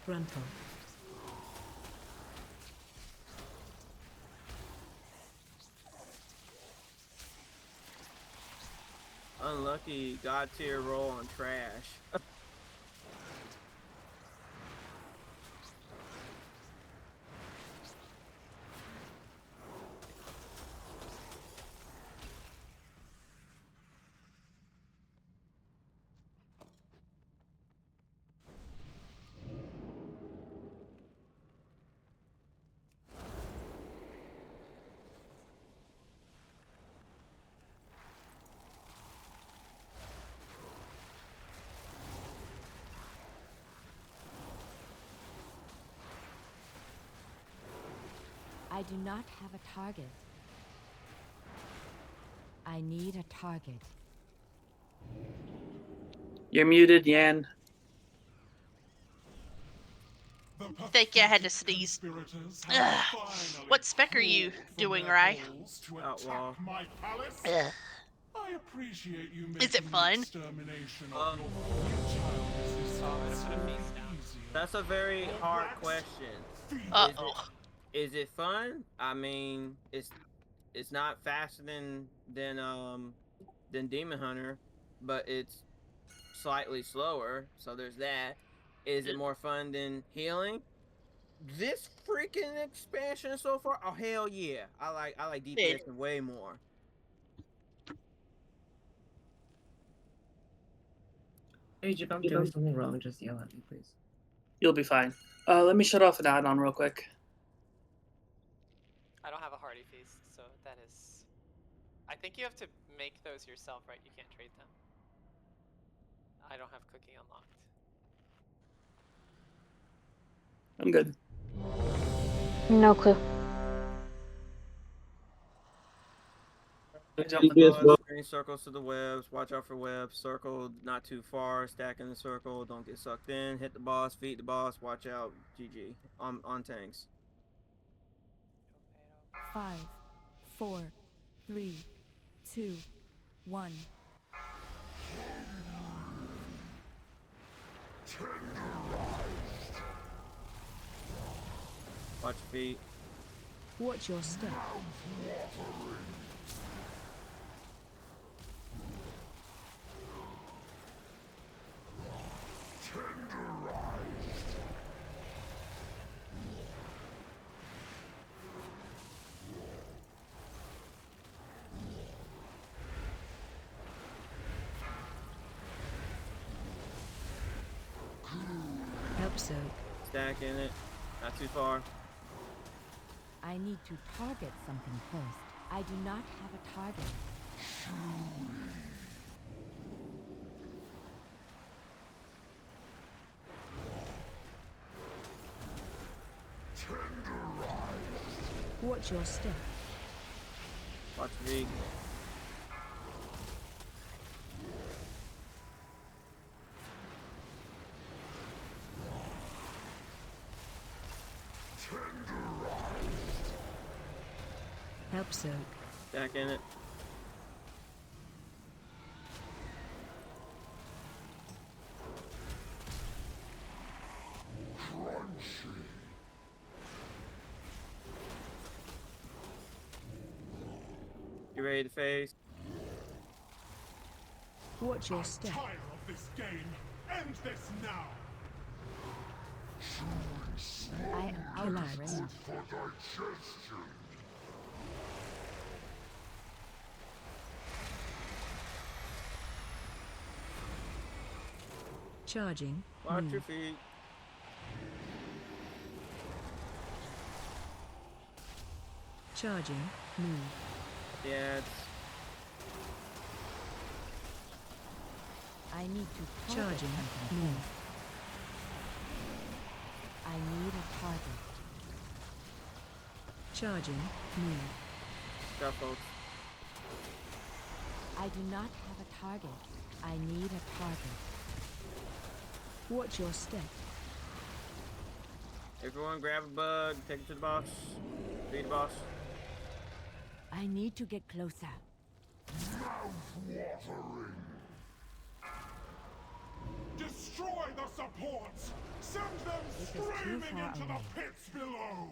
Frontal. Unlucky god tier roll on trash. I do not have a target. I need a target. You're muted, Yan. Thank you, I had to sneeze. Ugh. What spec are you doing, Rye? Outlaw. Ugh. I appreciate you Is it fun? extermination of your That's a very hard question. Uh-oh. Is it fun? I mean, it's not faster than Demon Hunter, but it's slightly slower. So there's that. Is it more fun than healing? This freaking expansion so far? Oh hell yeah! I like DPS way more. Mage, if I'm doing something wrong, just yell at me, please. You'll be fine. Let me shut off an add-on real quick. I don't have a Hardy Feast, so that is... I think you have to make those yourself, right? You can't trade them. I don't have cooking unlocked. I'm good. No clue. Green circles to the webs. Watch out for webs. Circle not too far. Stack in the circle. Don't get sucked in. Hit the boss. Feed the boss. Watch out. GG. On tanks. 5, 4, 3, 2, 1. Watch your feet. Watch your step. Help soak. Stack in it. Not too far. I need to target something first. I do not have a target. Watch your step. Watch your feet. Help soak. Stack in it. You ready to face? Watch your step. Tired of this game. End this now. I am out of range. Charging. Watch your feet. Charging. Move. Yeah, I need to target Charging. something Move. first. I need a target. Charging. Move. Go, folks. I do not have a target. I need a target. Watch your step. Everyone grab a bug, take it to the boss. Beat the boss. I need to get closer. Mouth-watering. Destroy the supports! Send them This is too screaming far into away. the pits below!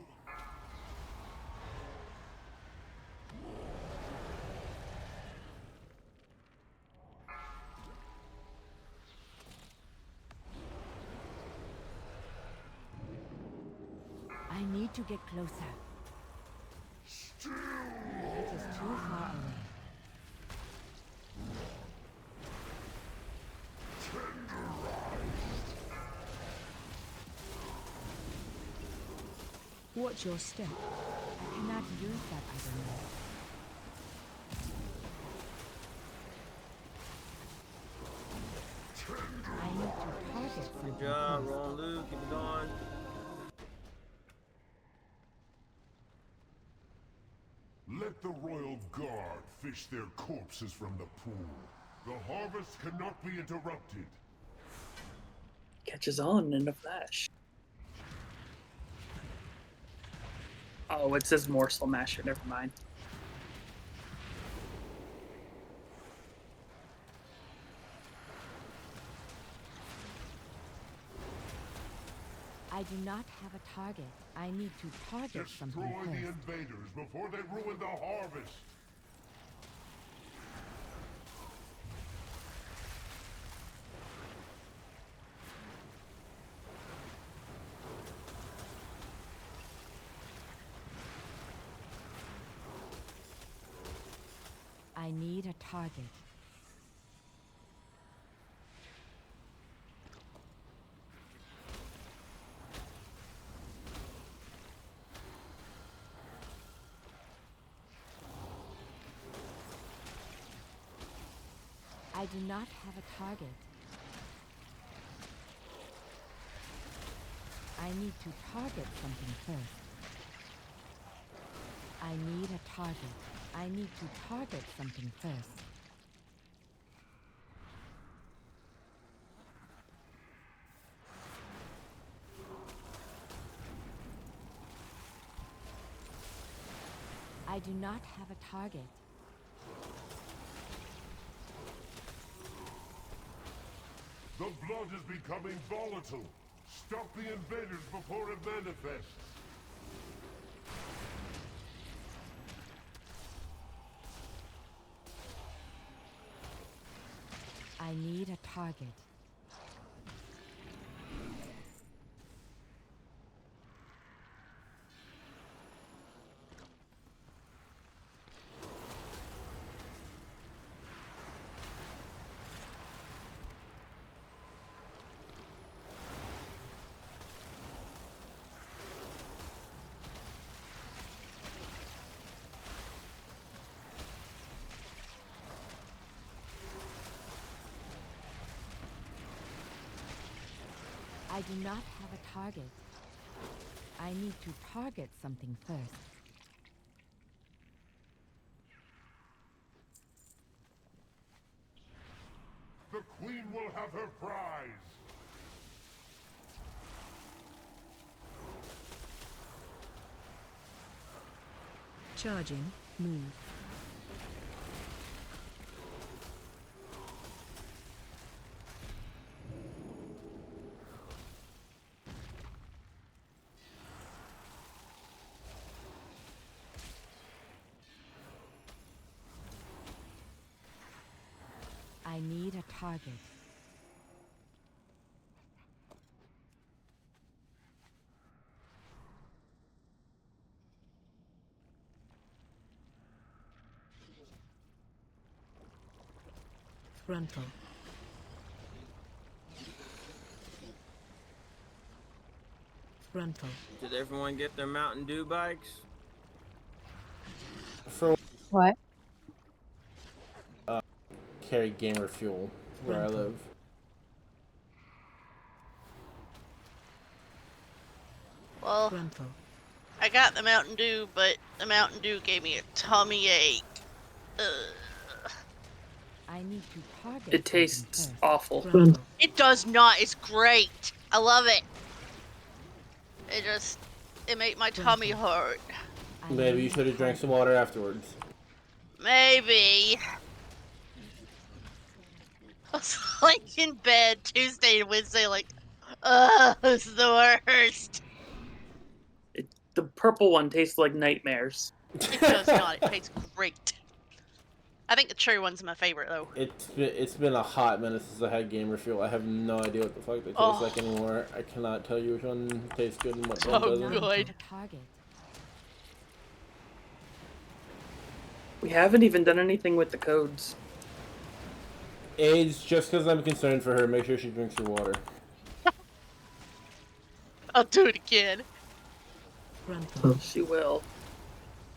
I need to get closer. Still It is too far away. Watch your step. I cannot use that item yet. I need to target something Good job, first. rolling Luke, keep it going. Let the Royal Guard fish their corpses from the pool. The harvest cannot be interrupted. Catches on in a flash. Oh, it says Morsel Masher. Never mind. I do not have a target. I need to target something Destroy the first. invaders before they ruin the harvest. I need a target. I do not have a target. I need to target something first. I need a target. I need to target something first. I do not have a target. The blood is becoming volatile. Stop the invaders before it manifests. I need a target. I do not have a target. I need to target something first. The Queen will have her prize. Charging. Move. I need a target. Frontal. Frontal. Did everyone get their Mountain Dew bikes? For What? carry gamer fuel where I live. Well, Frontal. I got the Mountain Dew, but the Mountain Dew gave me a tummy ache. Ugh. I need to target It tastes something first. awful. It does not. It's great. I love it. It made my tummy hurt. Maybe you should have drank some water afterwards. Maybe. I was like in bed Tuesday and Wednesday, like, ugh, this is the worst. The purple one tastes like nightmares. It does not. It tastes great. I think the cherry one's my favorite though. It's been a hot minute since I had Gamer Fuel. I have no idea what the fuck they taste like anymore. I cannot tell you which one tastes good and what one doesn't. Good. We haven't even done anything with the codes. Age, just because I'm concerned for her, make sure she drinks her water. I'll do it again. She will.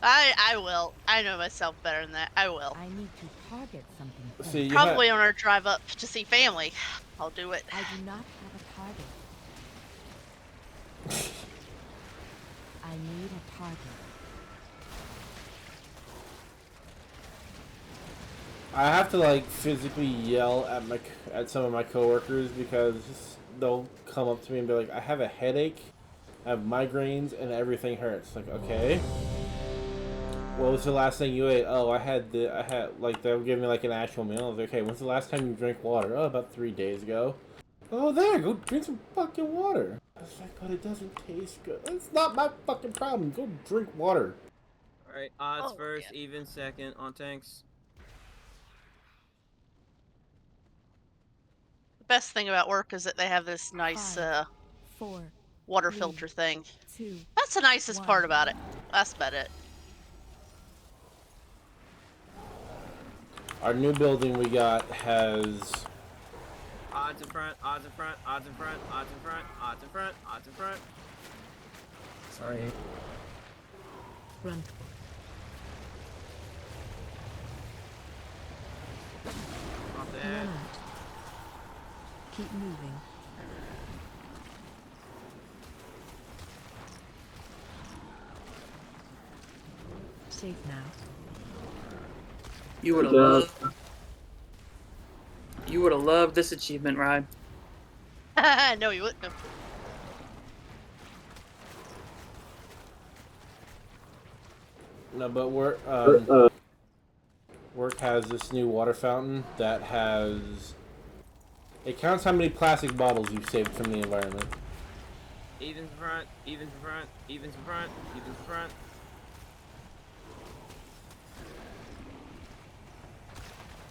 I will. I know myself better than that. I will. I need to target something first. See, Probably on our drive up to see family. I'll do it. I do not have a target. I need a target. I have to like physically yell at some of my coworkers because they'll come up to me and be like, "I have a headache, I have migraines, and everything hurts." Like, okay. What was the last thing you ate? Oh, I had like they'll give me like an actual meal. I was like, okay, when's the last time you drank water? Oh, about 3 days ago. Oh, there, go drink some fucking water. I was like, but it doesn't taste good. That's not my fucking problem. Go drink water. All right, odds first, even second on tanks. The best thing about work is that they have this nice water 3, filter thing. 2, That's the nicest 1. part about it. That's about it. Our new building we got has Odds in front, odds in front, odds in front, odds in front, odds in front, odds in front. Sorry. Front. Off the Run edge. out. Keep moving. Safe now. You would have loved this achievement, Ryan. No, you wouldn't have. no, but work has this new water fountain that has it counts how many plastic bottles you've saved from the environment. Evens in front, evens in front, evens in front, evens in front.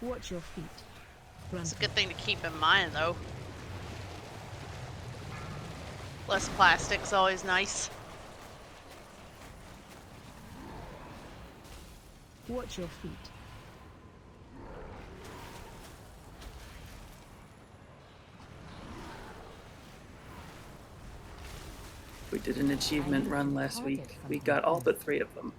Watch your feet. It's a good thing to keep in mind, though. Less plastic's always nice. Watch your feet. We did an achievement run last week. We got all but 3 of them.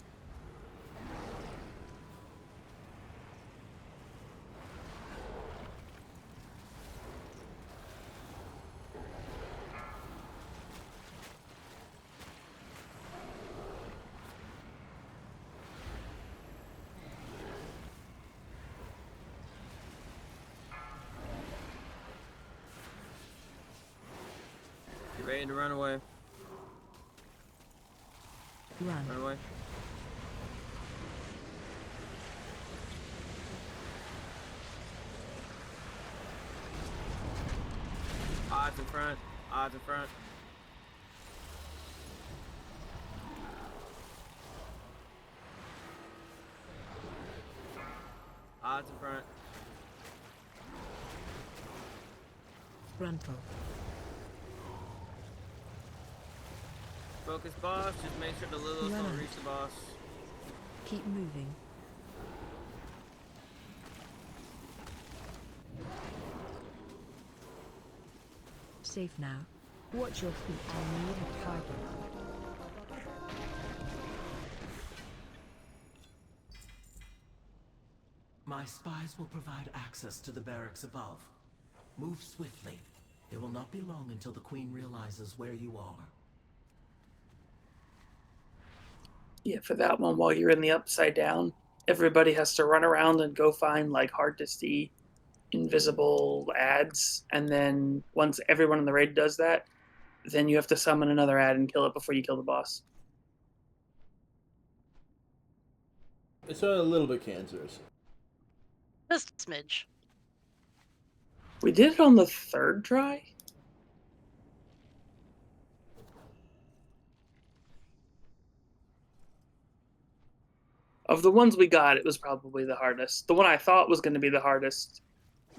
You ready to run away? Run. Run away. Odds in front, odds in front. Odds in front. Frontal. Focus boss, just make sure the Liliths Run don't out. reach the boss. Keep moving. Safe now. Watch your feet. I need a target. My spies will provide access to the barracks above. Move swiftly. It will not be long until the Queen realizes where you are. Yeah, for that one, while you're in the upside down, everybody has to run around and go find like hard to see invisible ads, and then once everyone in the raid does that, then you have to summon another ad and kill it before you kill the boss. It's a little bit cancerous. Just a smidge. We did it on the third try. Of the ones we got, it was probably the hardest. The one I thought was going to be the hardest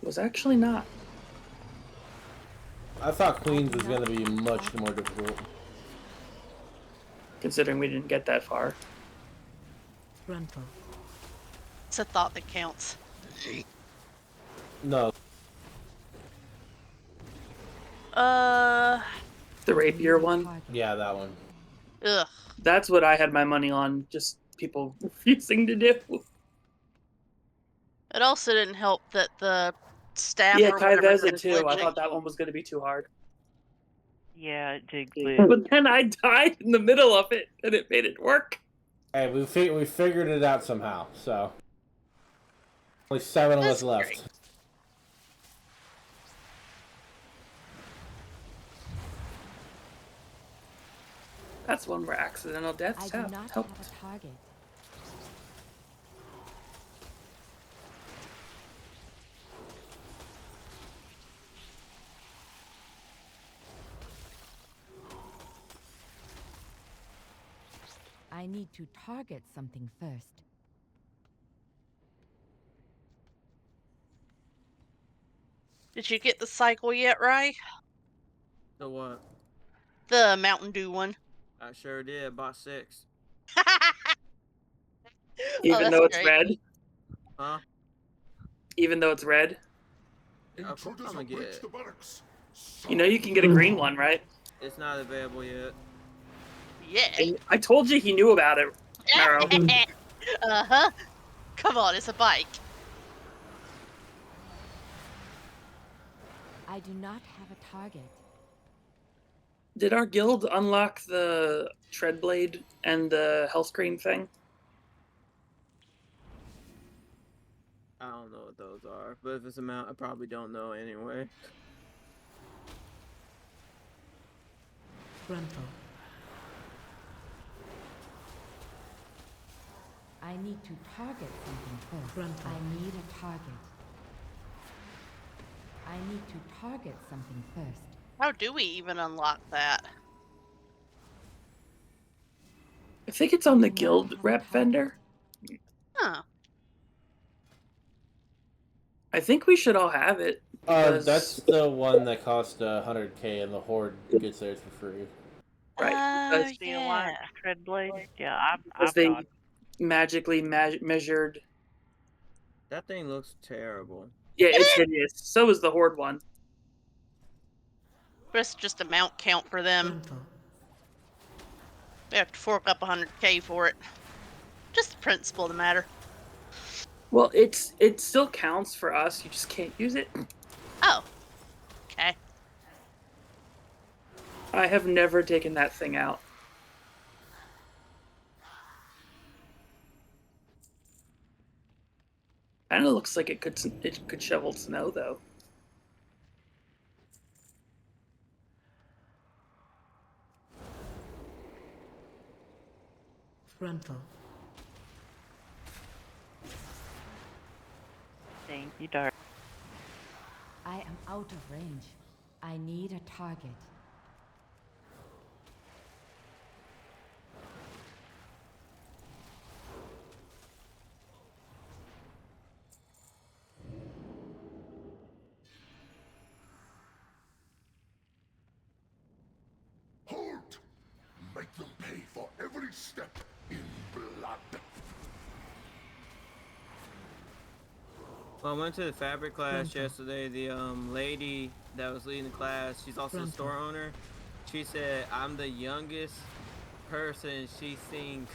was actually not. I thought Queens was going to be much more difficult. Considering we didn't get that far. Gruntle. It's a thought that counts. No. The rapier one? Yeah, that one. Ugh. That's what I had my money on, just people refusing to do. It also didn't help that the staff Yeah, or whatever Kaiveza was too. I glitching. thought that one was going to be too hard. Yeah, it did glitch. But then I died in the middle of it, and it made it work. Hey, we figured it out somehow, so. Only 7 of us left. Great. That's one where accidental deaths I do not helped. have a target. I need to target something first. Did you get the cycle yet, Rye? The what? The Mountain Dew one. I sure did. Bought 6. Even though it's red? Huh? Even though it's red? Of course I'm gonna get it. You know you can get a green one, right? It's not available yet. Yeah. I told you he knew about it, Maro. Uh-huh. Come on, it's a bike. I do not have a target. Did our guild unlock the Treadblade and the health cream thing? I don't know what those are, but if it's a mount, I probably don't know anyway. Gruntle. I need to target something first. Gruntle. I need a target. I need to target something first. How do we even unlock that? I think it's on the guild rep vendor. Huh. I think we should all have it. That's the one that cost 100k and the Horde gets theirs for free. Right. That's the Alliance Treadblade. Yeah, Because I've they got it. magically measured. That thing looks terrible. Yeah, it's hideous. So is the Horde one. It's just a mount count for them. They have to fork up 100k for it. Just the principle of the matter. Well, it still counts for us. You just can't use it. Oh. Okay. I have never taken that thing out. Kinda looks like it could shovel snow though. Gruntle. Thank you, Dark. I am out of range. I need a target. Halt! Make them pay for every step in blood. Well, I went to the fabric class yesterday. The lady that was leading the class, she's also the store owner. She said I'm the youngest person she's seen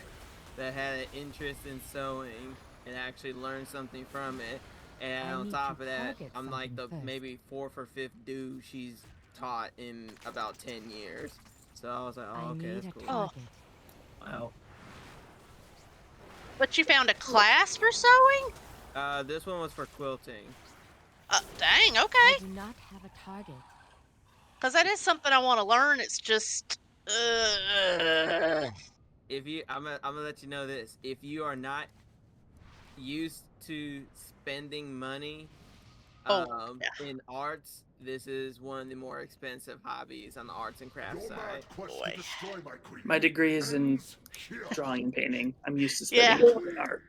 that had an interest in sewing and actually learned something from it. And I on need top to of that, target I'm like the something first. maybe 4th or 5th dude she's taught in about 10 years. So I was like, oh, I okay, need that's a cool. target. Wow. But you found a class for sewing? This one was for quilting. Dang, okay. I do not have a target. Because that is something I want to learn. It's just. If you, I'm gonna let you know this. If you are not used to spending money in arts, this is one of the more expensive hobbies on the arts and crafts side. My degree is in drawing and painting. I'm used to Yeah. spending money in art.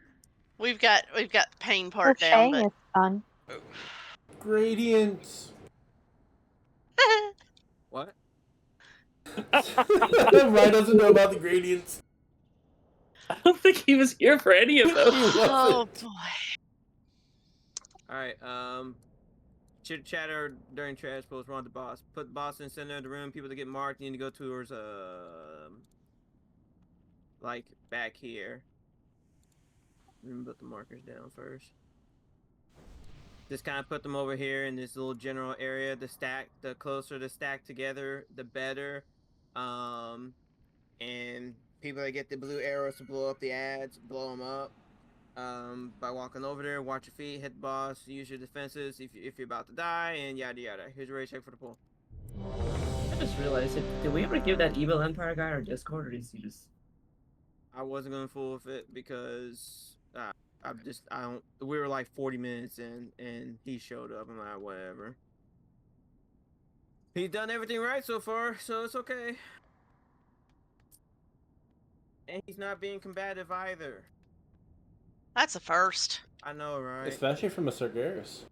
We've got the pain part down, Crocheting but is fun. Gradients. What? Ryan doesn't know about the gradients. I don't think he was here for any of those. He wasn't. Oh boy. All right. Chit chatter during trash pulls. Run the boss. Put the boss in the center of the room. People that get marked need to go towards like back here. Let me put the markers down first. Just kind of put them over here in this little general area. The closer the stack together, the better. And people that get the blue arrows to blow up the ads, blow them up. By walking over there, watch your feet, hit the boss, use your defenses if you're about to die, and yada yada. Here's your raid check for the pool. I just realized, did we ever give that Evil Empire guy our Discord, or did he just... I wasn't going to fool with it because I don't. We were like 40 minutes in, and he showed up. I'm like, whatever. He's done everything right so far, so it's okay. And he's not being combative either. That's a first. I know, right? Especially from a Sargeras.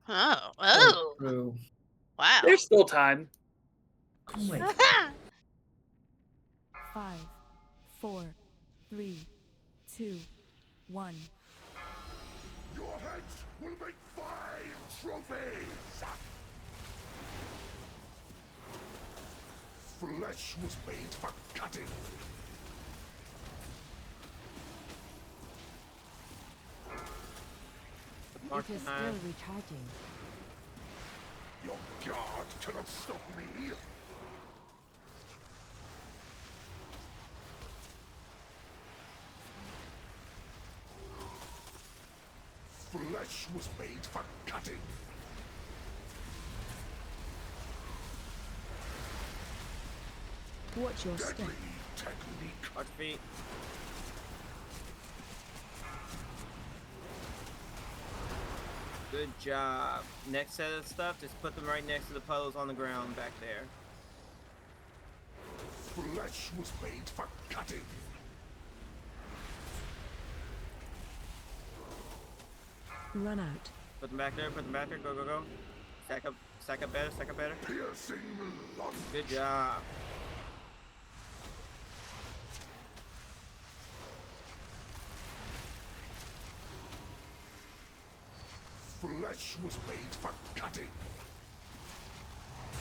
Oh. True. Wow. There's still time. Oh my God. 5, 4, 3, 2, 1. Your heads will make 5 trophies! Flesh was made for cutting. It is still recharging. Your guard cannot stop me. Flesh was made for cutting. Watch your step. Deadly technique. Watch feet. Good job. Next set of stuff, just put them right next to the puddles on the ground back there. Flesh was made for cutting. Run out. Put them back there, put them back there, go, go, go. Stack up better, stack up better. Piercing lunge. Good job. Flesh was made for cutting.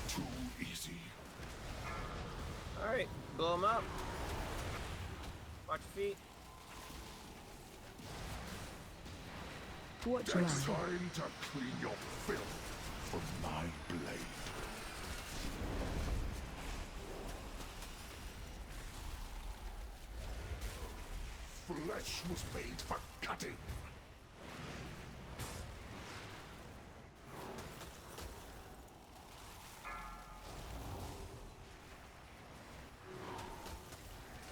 Too easy. Alright, blow them up. Watch your feet. Watch your It's eye. time to clean your filth from my blade. Flesh was made for cutting.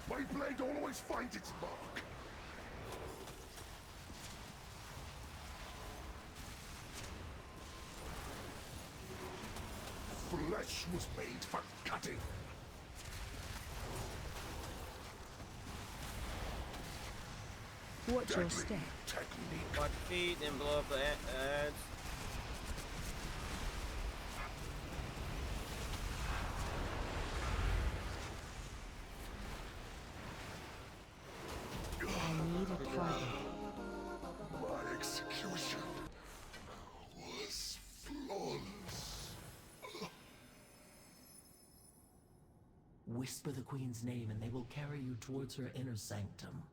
My blade always finds its mark. Flesh was made for cutting. Watch your Deadly step. technique. Watch your feet, then blow up the ads. I need a target. My execution was flawless. Whisper the Queen's name and they will carry you towards her inner sanctum.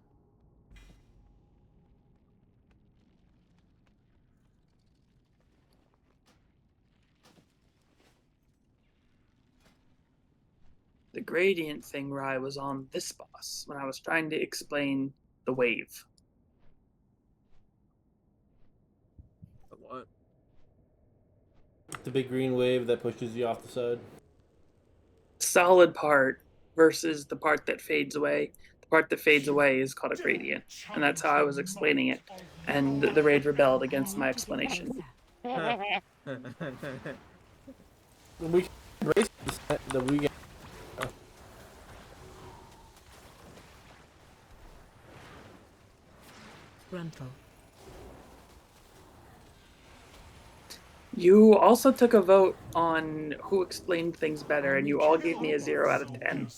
The gradient thing where I was on this boss when I was trying to explain the wave. The big green wave that pushes you off the side. Solid part versus the part that fades away. The part that fades away is called a gradient, and that's how I was explaining it. And the raid rebelled against my explanation. We can embrace the weekend. Gruntle. You also took a vote on who explained things better, and you all gave me a 0 out of 10.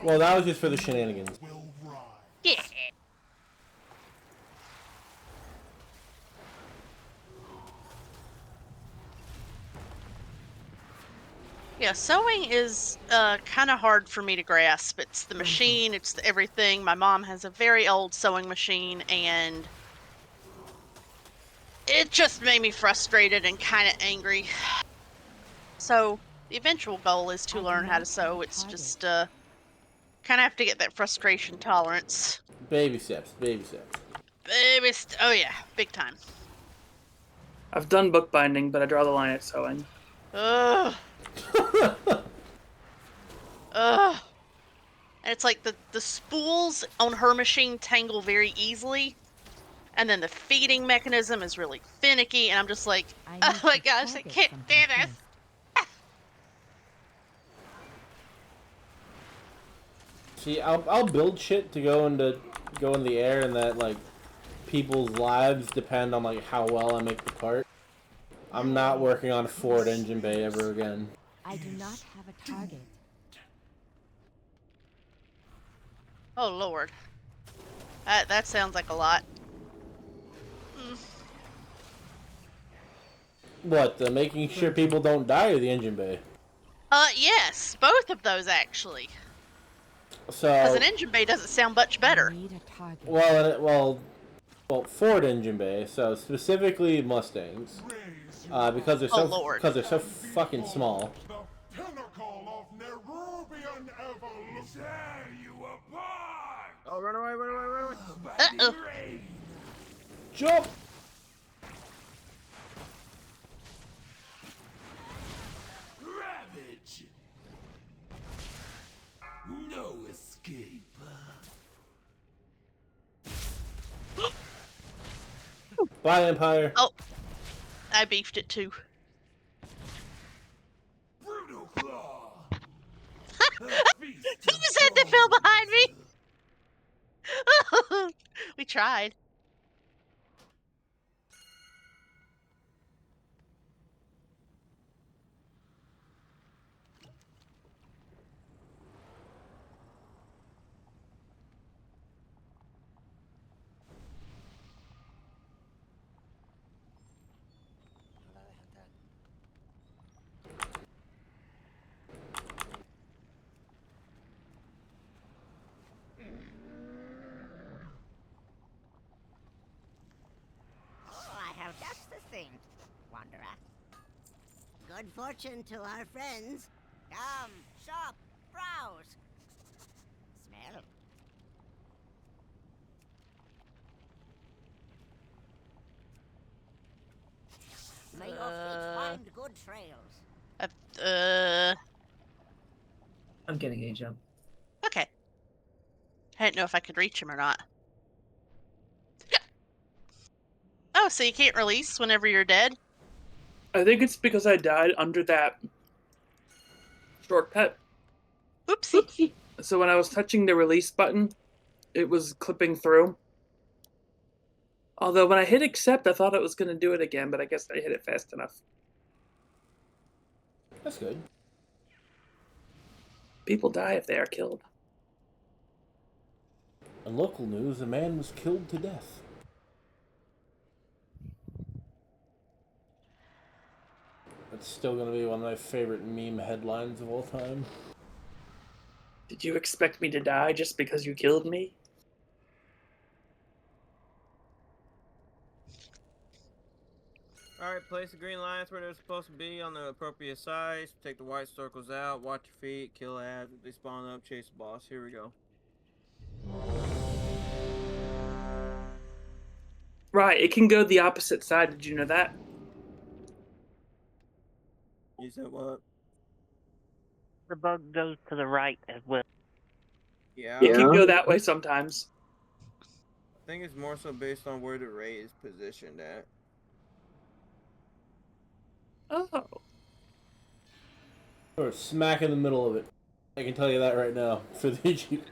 Well, that was just for the shenanigans. Yeah. Yeah, sewing is kind of hard for me to grasp. It's the machine, it's the everything. My mom has a very old sewing machine, and it just made me frustrated and kind of angry. So the eventual goal is to learn how to sew. It's just kind of have to get that frustration tolerance. Baby steps, baby steps. Oh yeah, big time. I've done bookbinding, but I draw the line at sewing. Ugh. Ugh. And it's like the spools on her machine tangle very easily, and then the feeding mechanism is really finicky, and I'm just like, oh my gosh, I can't do this. See, I'll build shit to go in the air, and that like people's lives depend on like how well I make the part. I'm not working on a Ford engine bay ever again. I do not have a target. Oh lord, that sounds like a lot. What? Making sure people don't die, or the engine bay? Yes, both of those actually. So. Because an engine bay doesn't sound much better. Well, Ford engine bay. So specifically Mustangs, because they're so fucking small. Oh, run away, run away, run away! Uh-oh. Jump! Ravage. No escape. Bye, Empire. Oh, I beefed it too. Brutal claw. He just had to fell behind me. We tried. I have just the thing, Wanderer. Good fortune to our friends. Come, shop, browse. Smell. May your feet find good trails. I'm getting a jump. Okay. I didn't know if I could reach him or not. Oh, so you can't release whenever you're dead? I think it's because I died under that shortcut. Oopsie. So when I was touching the release button, it was clipping through. Although when I hit accept, I thought it was going to do it again, but I guess I hit it fast enough. That's good. People die if they are killed. In local news, a man was killed to death. That's still going to be one of my favorite meme headlines of all time. Did you expect me to die just because you killed me? Alright, place the green lines where they're supposed to be on the appropriate size. Take the white circles out, watch your feet, kill ads. If they spawn up, chase the boss. Here we go. Right, it can go the opposite side. Did you know that? You said what? The bug goes to the right as well. Yeah. It can go that way sometimes. I think it's more so based on where the ray is positioned at. Oh. Or smack in the middle of it. I can tell you that right now for the Jeep.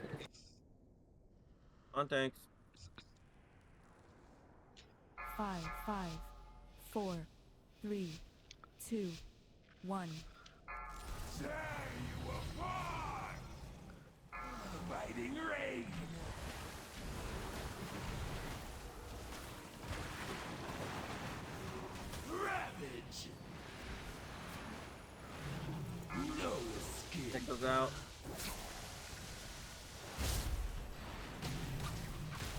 On thanks. 5, 4, 3, 2, 1. Tear you apart! Biting rain! Ravage! No escape! Tickles out.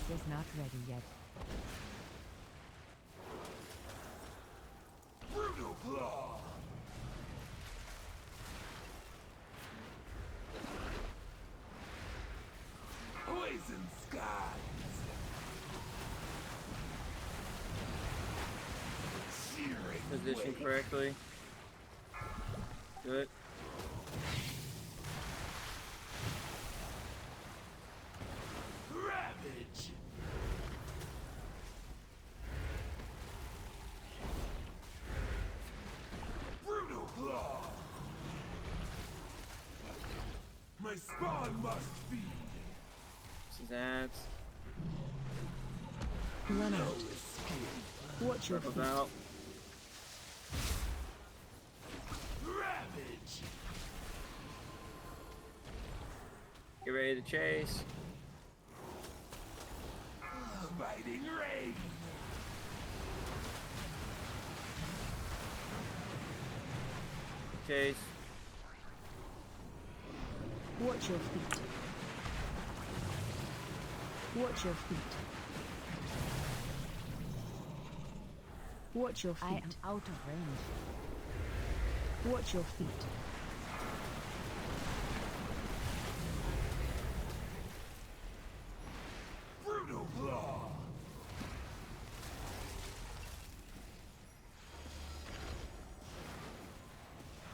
Just not ready yet. Brutal claw! Poison skies! Searing Position wake. correctly. Good. Ravage! Brutal claw! My spawn must feed! This is ads. Run No out. escape! Watch your Tickles feet. out. Ravage! Get ready to chase. Biting rain! Chase. Watch your feet. Watch your feet. Watch your feet. I am out of range. Watch your feet. Brutal claw!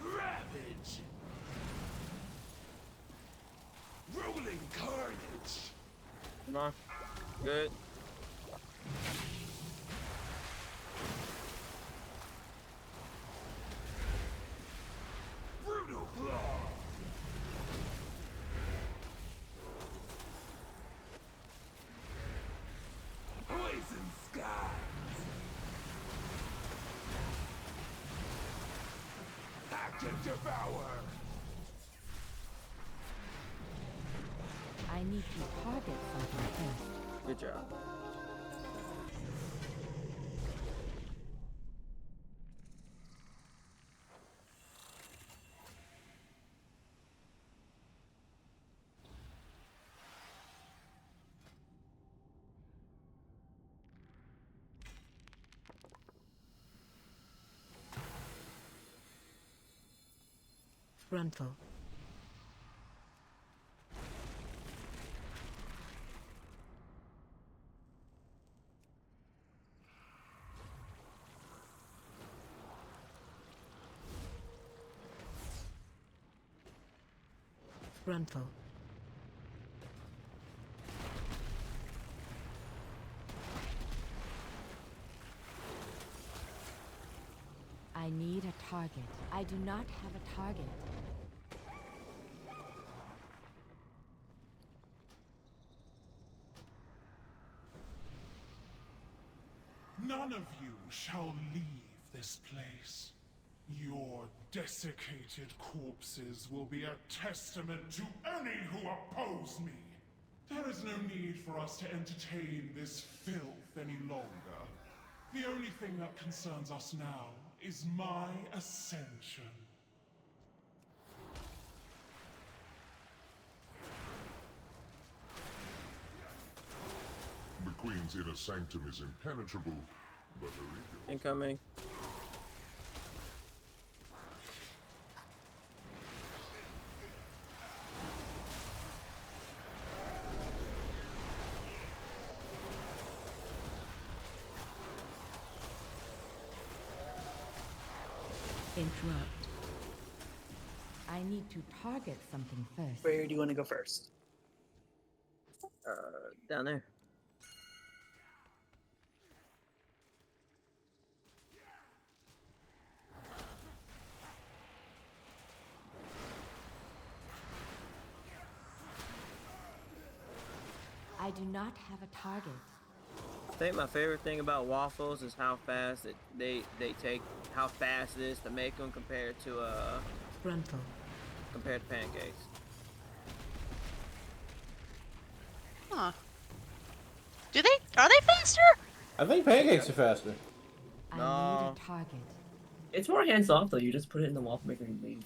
Ravage! Rolling carnage! Come on. Good. Brutal claw! Poison skies! Active devour! I need to target something first. Good job. Frontal. Frontal. I need a target. I do not have a target. None of you shall leave this place. Your desiccated corpses will be a testament to any who oppose me. There is no need for us to entertain this filth any longer. The only thing that concerns us now is my ascension. The Queen's inner sanctum is impenetrable, but her ego... Incoming. Interrupt. I need to target something first. Where do you want to go first? Down there. I do not have a target. I think my favorite thing about waffles is how fast they take, how fast it is to make them compared to pancakes. Huh. Are they faster? I think pancakes are faster. I need a target. It's more hands off though. You just put it in the waffle maker and leave.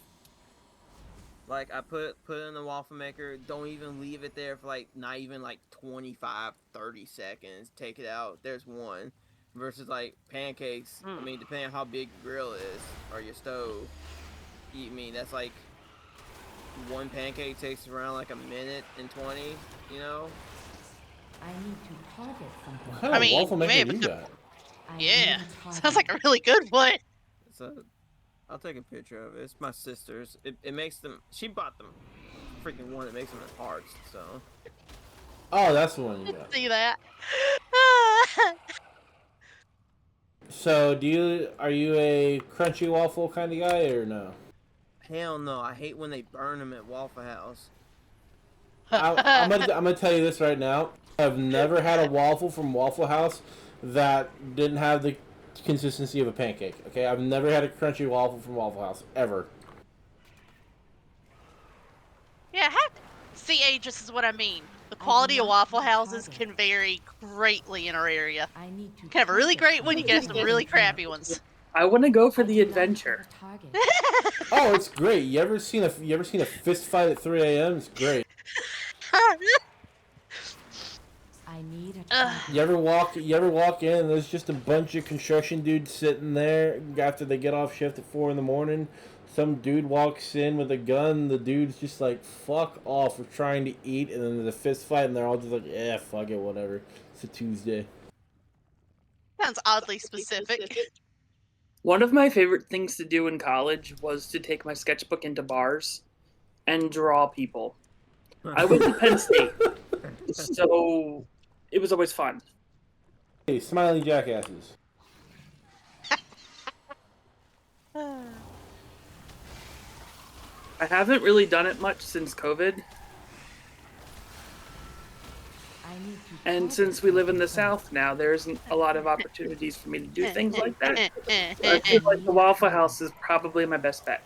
Like I put it in the waffle maker, don't even leave it there for like not even like 25, 30 seconds. Take it out. There's one. Versus like pancakes. I mean, depending on how big your grill is or your stove. I mean, that's like one pancake takes around like a minute and 20, you know? I need to target something. What kind of waffle maker do you got? Yeah. Sounds like a really good one. I'll take a picture of it. It's my sister's. It makes them. She bought them. Freaking one that makes them in hearts. So. Oh, that's the one you got. See that? So, are you a crunchy waffle kind of guy or no? Hell no! I hate when they burn them at Waffle House. I'm gonna tell you this right now. I've never had a waffle from Waffle House that didn't have the consistency of a pancake. Okay, I've never had a crunchy waffle from Waffle House ever. Yeah, see, Age, this is what I mean. The quality of Waffle Houses can vary greatly in our area. You can have a really great one, you can have some really crappy ones. I want to go for the adventure. Oh, it's great. You ever seen a fist fight at 3 a.m.? It's great. I need a You ever walk in and there's just a bunch of construction dudes sitting there after they get off shift at 4 in the morning. Some dude walks in with a gun. The dude's just like, fuck off, we're trying to eat. And then there's a fist fight and they're all just like, yeah, fuck it, whatever. It's a Tuesday. Sounds oddly specific. One of my favorite things to do in college was to take my sketchbook into bars and draw people. I went to Penn State, so it was always fun. Hey, smiley jackasses. I haven't really done it much since COVID. And since we live in the South now, there isn't a lot of opportunities for me to do things like that. So I feel like the Waffle House is probably my best bet.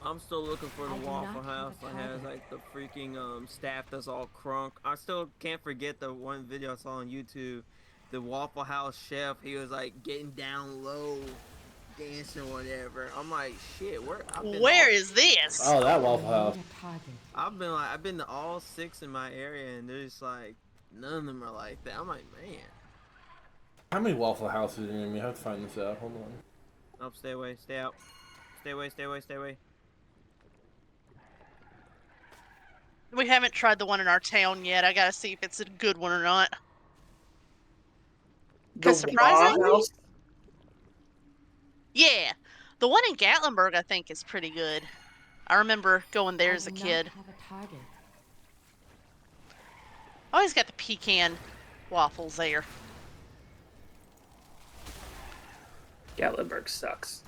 I'm still looking for the Waffle House that has like the freaking staff that's all crunk. I still can't forget the one video I saw on YouTube. The Waffle House chef, he was like getting down low, dancing or whatever. I'm like, shit, where is this? Oh, that Waffle House. I've been to all 6 in my area, and there's like none of them are like that. I'm like, man. How many Waffle Houses are near me? I have to find this out. Hold on. Oh, stay away, stay out. Stay away, stay away, stay away. We haven't tried the one in our town yet. I gotta see if it's a good one or not. Because surprisingly, yeah, the one in Gatlinburg I think is pretty good. I remember going there as a kid. Always got the pecan waffles there. Gatlinburg sucks.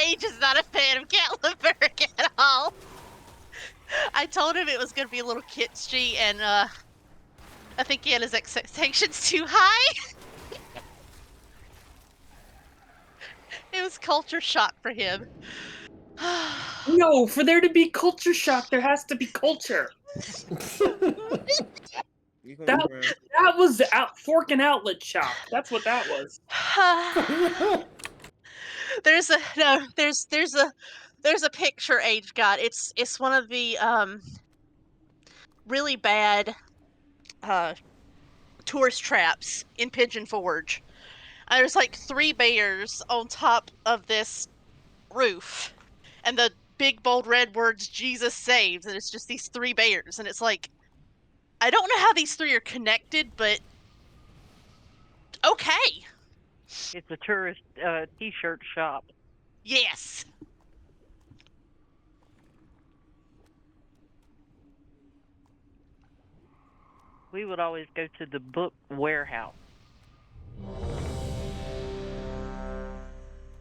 Age is not a fan of Gatlinburg at all. I told him it was going to be a little kitschy, and I think he had his expectations too high. It was culture shock for him. No, for there to be culture shock, there has to be culture. That was fork and outlet shock. That's what that was. There's a picture Age got. It's one of the really bad tourist traps in Pigeon Forge. There's like 3 bears on top of this roof, and the big bold red words "Jesus saves," and it's just these 3 bears, and it's like, I don't know how these 3 are connected, but okay. It's a tourist t-shirt shop. Yes. We would always go to the book warehouse.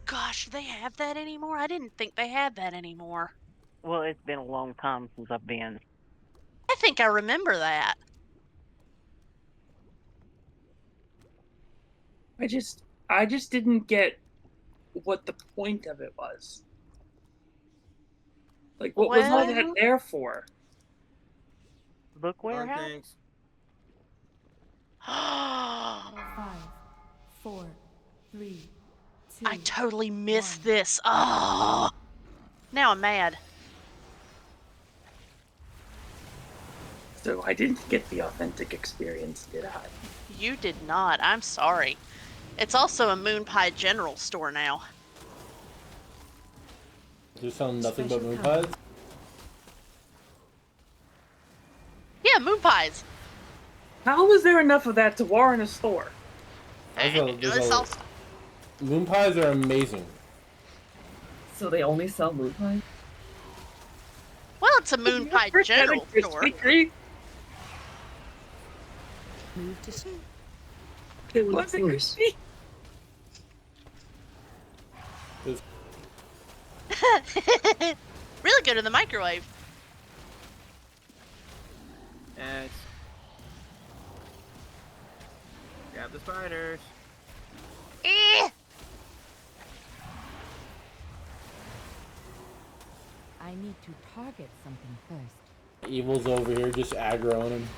Gosh, do they have that anymore? I didn't think they had that anymore. Well, it's been a long time since I've been. I think I remember that. I just didn't get what the point of it was. Like, what was all that Well- there for? Book warehouse? Thanks. 5, 4, 3, 2. I totally missed this. Oh, now I'm mad. So I didn't get the authentic experience, did I? You did not. I'm sorry. It's also a Moon Pie General store now. They're selling nothing but Special moon power. pies? Yeah, Moon Pies. How was there enough of that to warrant a store? Moon pies are amazing. So they only sell moon pie? Well, it's a Moon Pie General store. Move to It wasn't crispy. Really good in the microwave. Ads. Grab the spiders. Eh. I need to target something first. Evil's over here just aggroing him.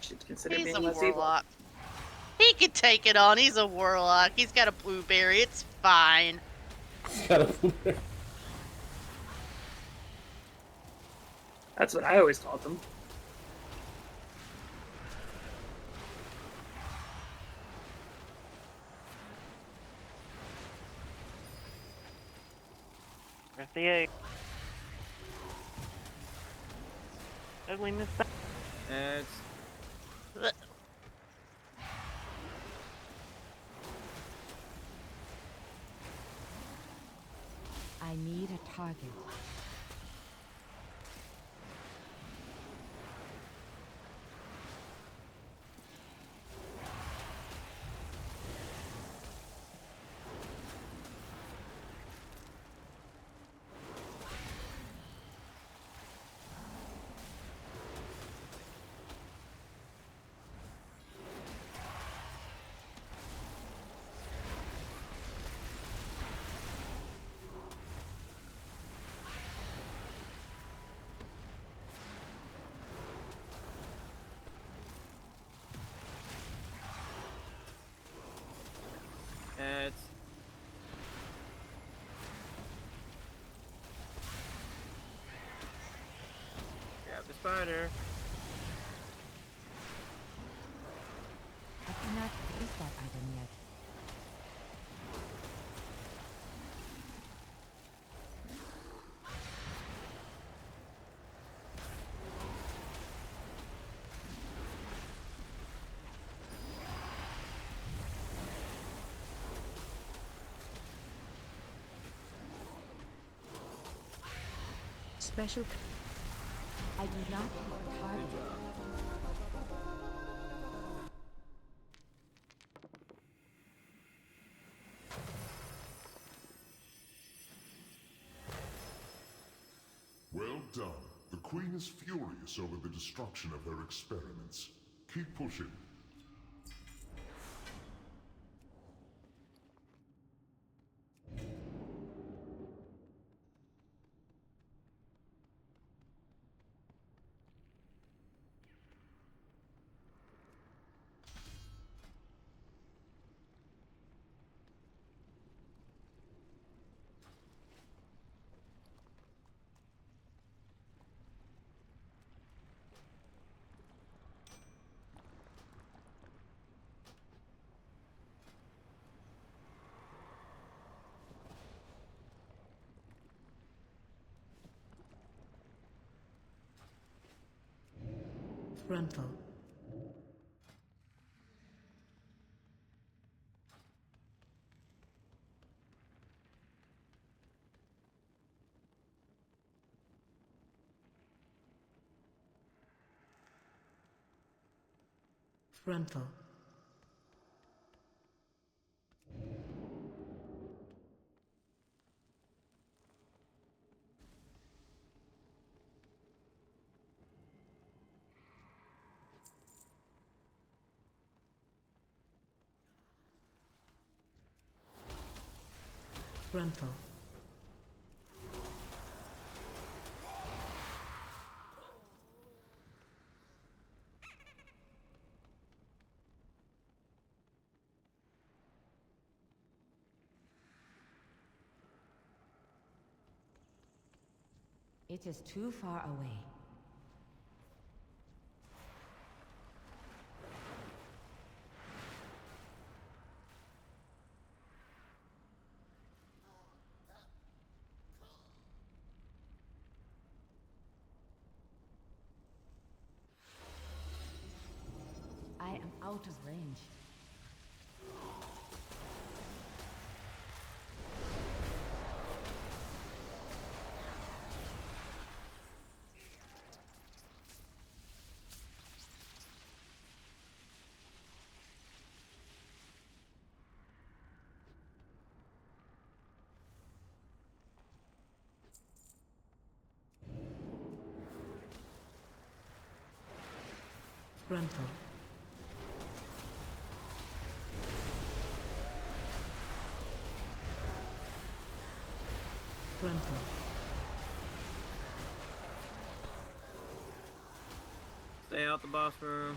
Should consider He's being a less evil. warlock. He can take it on. He's a warlock. He's got a blueberry. It's fine. He's got a blueberry. That's what I always called them. There's the egg. Totally missed that. Ads. I need a target. Ads. Grab the spider. I cannot place that item yet. special. I do not have a target. Well done. The Queen is furious over the destruction of her experiments. Keep pushing. Frontal. Frontal. Frontal. It is too far away. I am out of range. Frontal. Frontal. Stay out the boss room.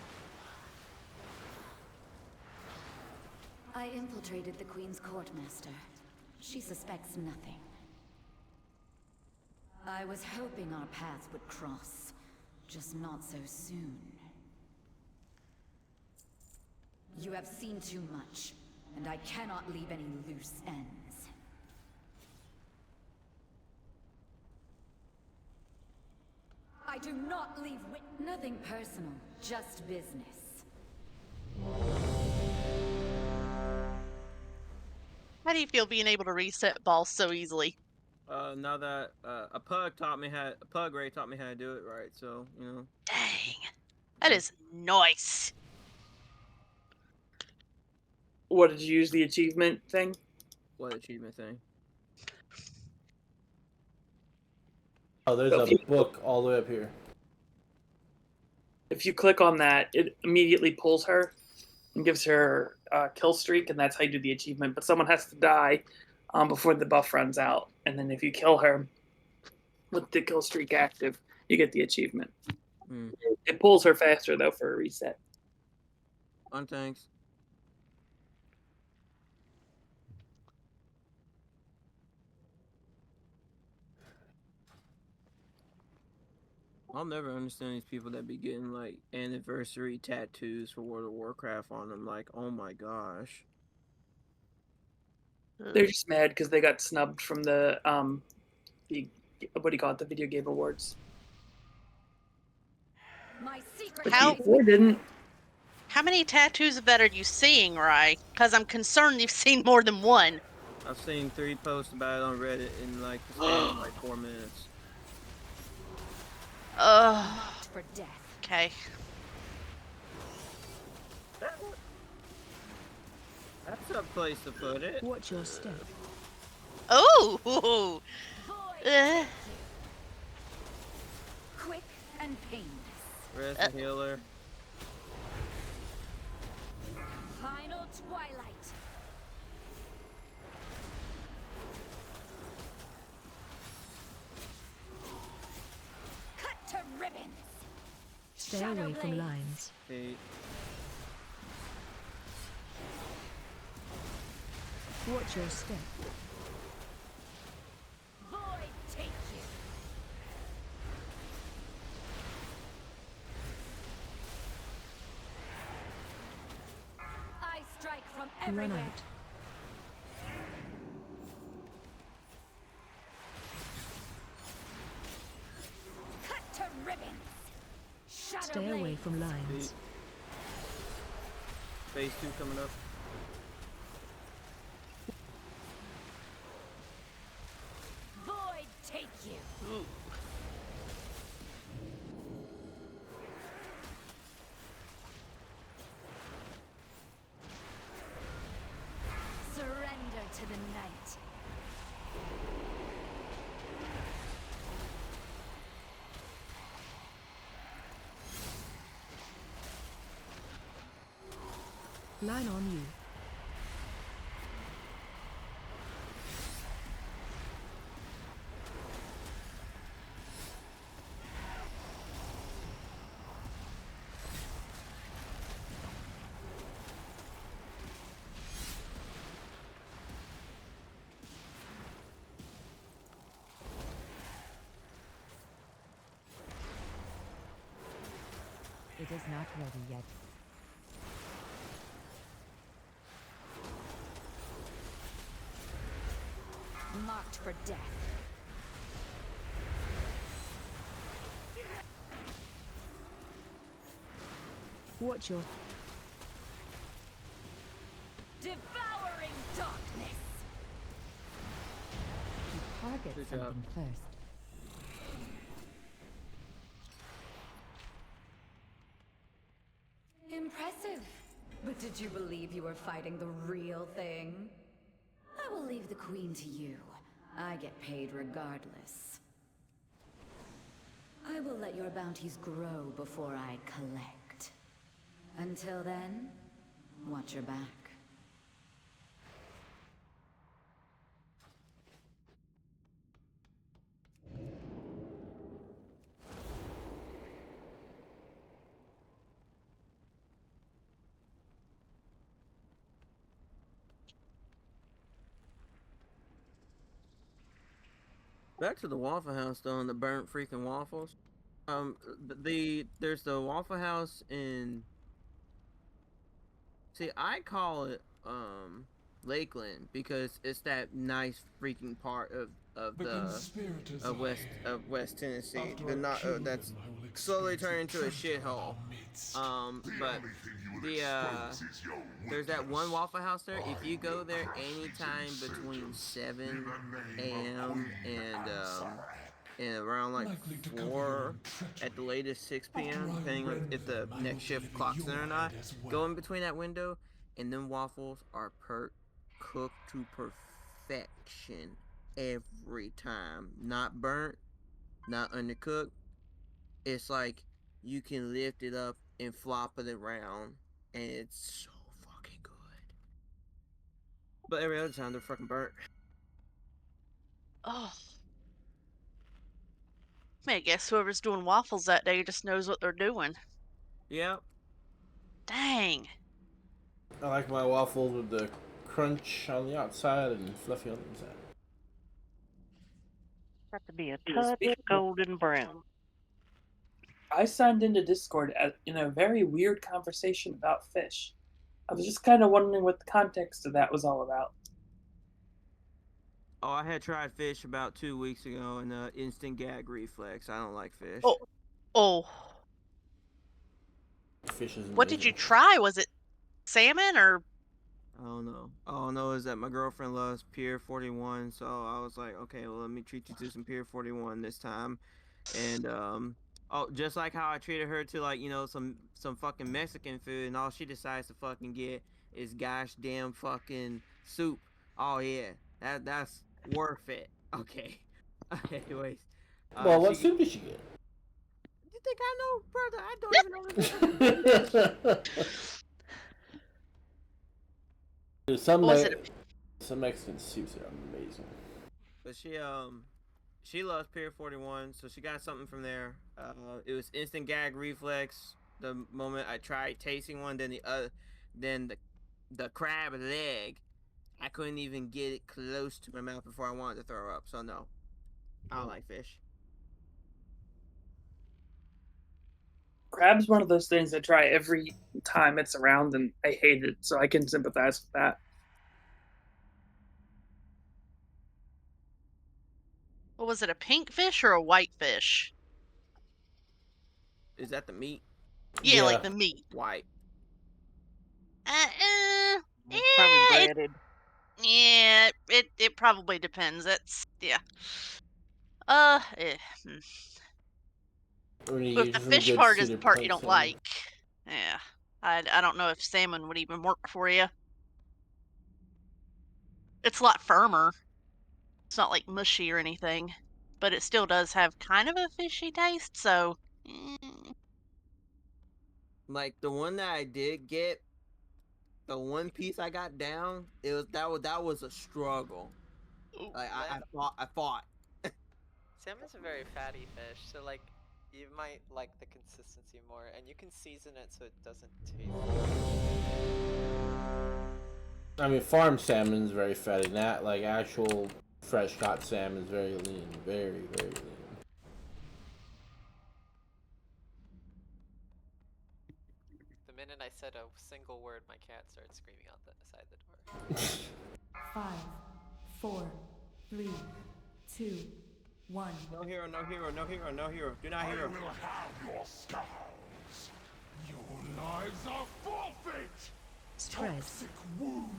I infiltrated the Queen's court, Master. She suspects nothing. I was hoping our paths would cross, just not so soon. You have seen too much, and I cannot leave any loose ends. I do not leave nothing personal, just business. How do you feel being able to reset balls so easily? Now that a pug Ray taught me how to do it right, so you know. Dang, that is nice. What did you use the achievement thing? What achievement thing? Oh, there's So a if you- book all the way up here. If you click on that, it immediately pulls her and gives her a kill streak, and that's how you do the achievement. But someone has to die before the buff runs out, and then if you kill her with the kill streak active, you get the achievement. It pulls her faster though for a reset. Thanks. I'll never understand these people that be getting like anniversary tattoos for World of Warcraft on them. Like, oh my gosh. They're just mad because they got snubbed from the what do you call it, the video game awards. My secret. How didn't? How many tattoos of that are you seeing, Rye? Because I'm concerned you've seen more than one. I've seen 3 posts about it on Reddit in like the span of like 4 minutes. For death. Okay. That's a place to put it. Watch your step. Oh! Quick and painless. Rest the healer. Final twilight. Cut to ribbons. Stay away from lines. Hey. Watch your step. Void take you. I strike from everywhere. Run out. Cut to ribbons. Shadow Stay away blade. from lines. Phase 2 coming up. Void take you. Ooh. Line on you. It is not ready yet. Marked for death. Watch your... Devouring darkness! To target Good something job. first. Impressive. But did you believe you were fighting the real thing? I will leave the queen to you. I get paid regardless. I will let your bounties grow before I collect. Until then, watch your back. Back to the Waffle House though, and the burnt freaking waffles. There's the Waffle House in. See, I call it Lakeland because it's that nice freaking part of The the conspirators of West Tennessee. After The I not kill that's them, I will slowly experience turning into a treasure in shithole. our midst. But there's that one Waffle House there. If you go there anytime between 7 a.m. and around like 4 at the latest 6 p.m. depending on if the next shift clocks in or not. Go in between that window, and them waffles are cooked to perfection every time. Not burnt, not undercooked. It's like you can lift it up and flop it around, and it's so fucking good. But every other time they're fucking burnt. Oh. Man, I guess whoever's doing waffles that day just knows what they're doing. Yep. Dang. I like my waffles with the crunch on the outside and fluffy on the inside. Got to be a touch golden brown. I signed into Discord in a very weird conversation about fish. I was just kind of wondering what the context of that was all about. Oh, I had tried fish about 2 weeks ago, and instant gag reflex. I don't like fish. Oh. Fish is What did you try? Was it salmon or? I don't know. All I know is that my girlfriend loves Pier 41, so I was like, okay, well, let me treat you to some Pier 41 this time. And just like how I treated her to, like, you know, some fucking Mexican food, and all she decides to fucking get is gosh damn fucking soup. Oh yeah, that's worth it. Okay. Anyways, Well, what soup did she get? You think I know, brother? I don't even know the Dude, some Mexican soups are amazing. But she loves Pier 41, so she got something from there. It was instant gag reflex the moment I tried tasting one. Then the crab leg, I couldn't even get it close to my mouth before I wanted to throw up. So no, I don't like fish. Crab's one of those things I try every time it's around, and I hate it, so I can sympathize with that. Well, was it a pink fish or a white fish? Is that the meat? Yeah, like the meat. White. Probably It, breaded. yeah, it probably depends. That's yeah. When you But if get the some fish good part is the Cedar part you Point don't salmon. like, yeah, I don't know if salmon would even work for you. It's a lot firmer. It's not like mushy or anything, but it still does have kind of a fishy taste. So, Like the one that I did get, the one piece I got down, that was a struggle. Ooh, Like I fought. Salmon's a very fatty fish, so like you might like the consistency more, and you can season it so it doesn't taste. I mean, farm salmon's very fatty. Not like actual fresh caught salmon is very lean, very very lean. The minute I said a single word, my cat started screaming outside the door. 5, 4, 3, 2, 1. No hero, no hero, no hero, no hero. Do not hero. I will have your scars. Your lives are forfeit. Spread. Toxic wound.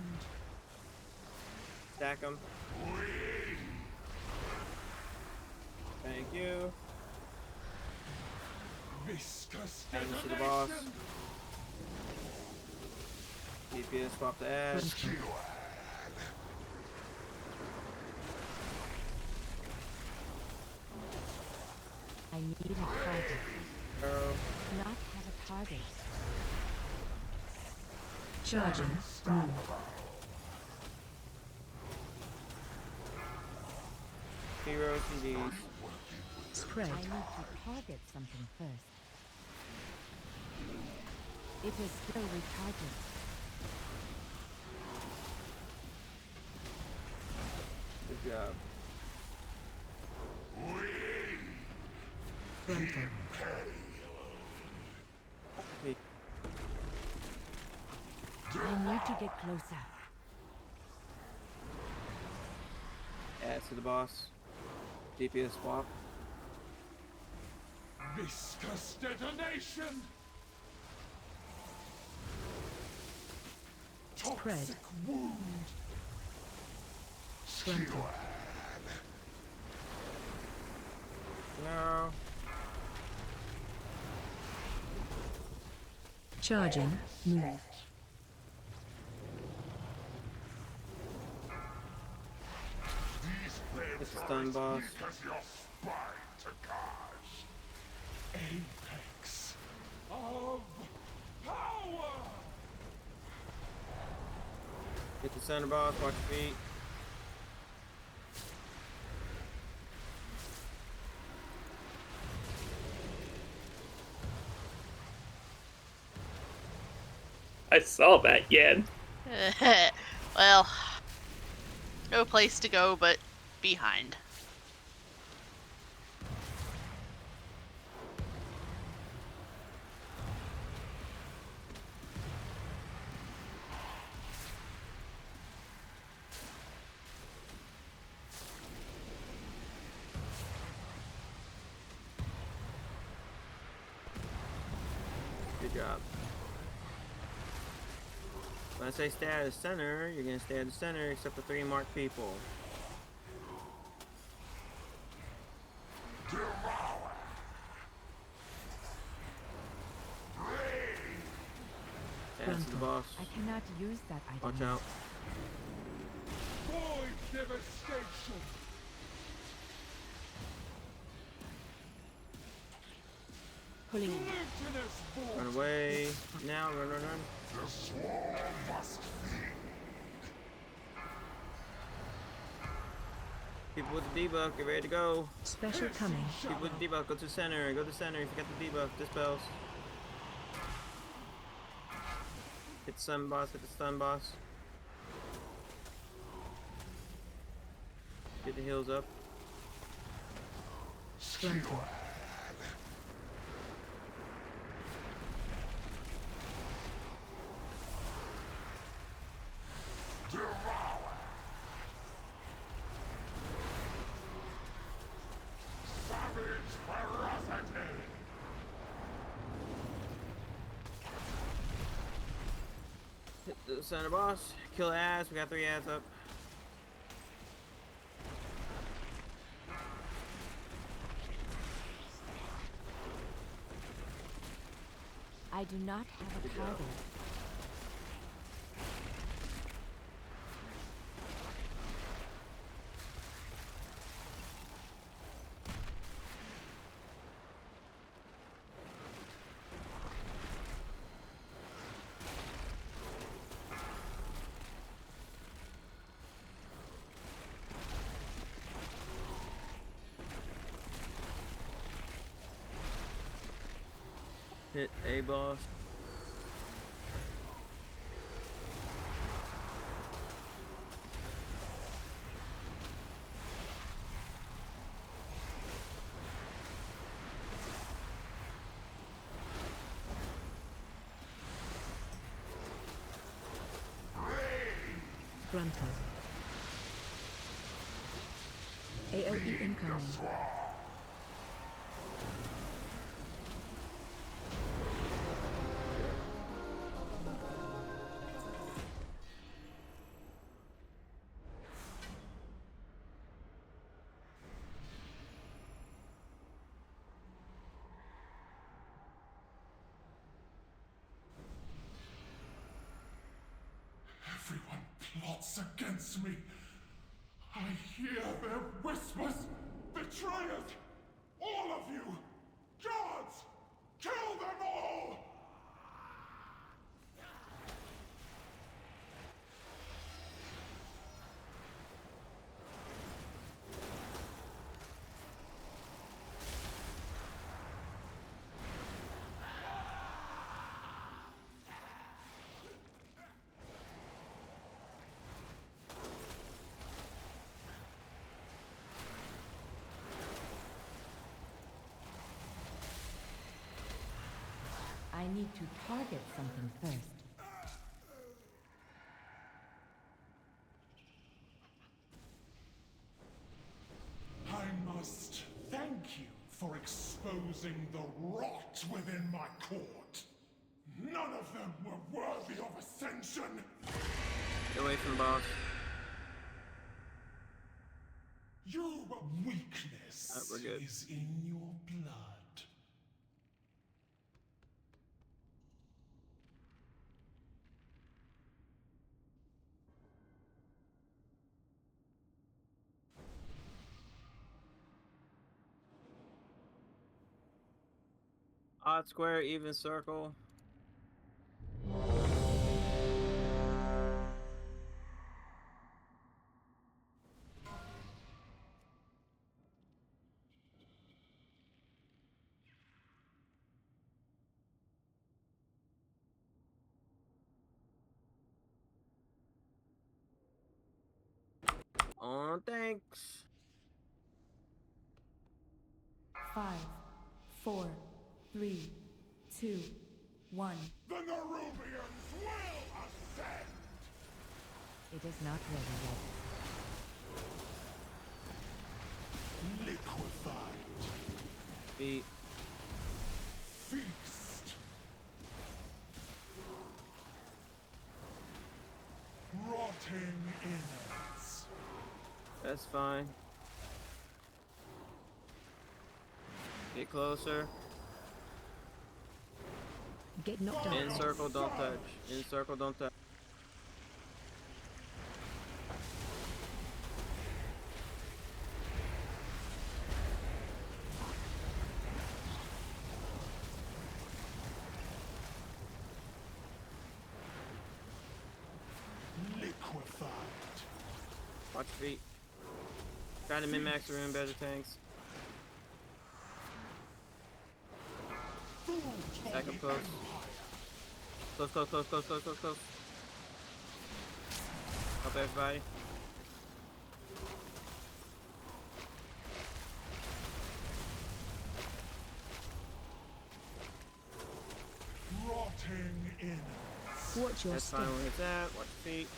Stack them. Thank you. Viscous Thanks to the boss. detonation. DPS swap the ass. I need a target. Arrow. Not have a target. Charging. Move. Heroes indeed. Spread. I need to target something first. It is still recharging. Good job. Frontal. Okay. I need to get closer. Add to the boss. DPS swap. Viscous detonation. Spread. Toxic wound. Frontal. No. Charging. Move. It's a stun boss. Apex of power. Hit the center boss, watch your feet. I saw that, Yan. Well, no place to go but behind. Good job. When I say stay at the center, you're gonna stay at the center except for 3 marked people. That's the boss. I cannot use that item. Watch out. Void devastation. Pulling in. Glutinous vortex. Run away. Now, run, run, run. The swarm must feed. People with the debuff, get ready to go. Special coming. People with the debuff, go to the center. Go to the center if you got the debuff. Dispels. Hit the stun boss, hit the stun boss. Get the heals up. Frontal. Savage ferocity. Hit the center boss. Kill ads. We got 3 ads up. I do not have a target. Hit a boss. Grunter. AOE incoming. Everyone plots against me. I hear their whispers. Betrayers! All of you! Guards! Kill them all! I need to target something first. I must thank you for exposing the rot within my court. None of them were worthy of ascension. Get away from the boss. Your weakness we're good. is in your blood. Odd square, even circle. Oh, thanks. 5, 4, 3, 2, 1. The Nerubians will ascend! It is not ready yet. Liquefied. Feet. Feast. Rotting innards. That's fine. Get closer. Get knocked out. In circle, don't touch. In circle, don't touch. Liquefied. Watch your feet. Try to min-max your own better tanks. Back up close. Close, close, close, close, close, close, close. Help everybody. Rotting innards. Watch your That's step. fine where it's at. Watch your feet.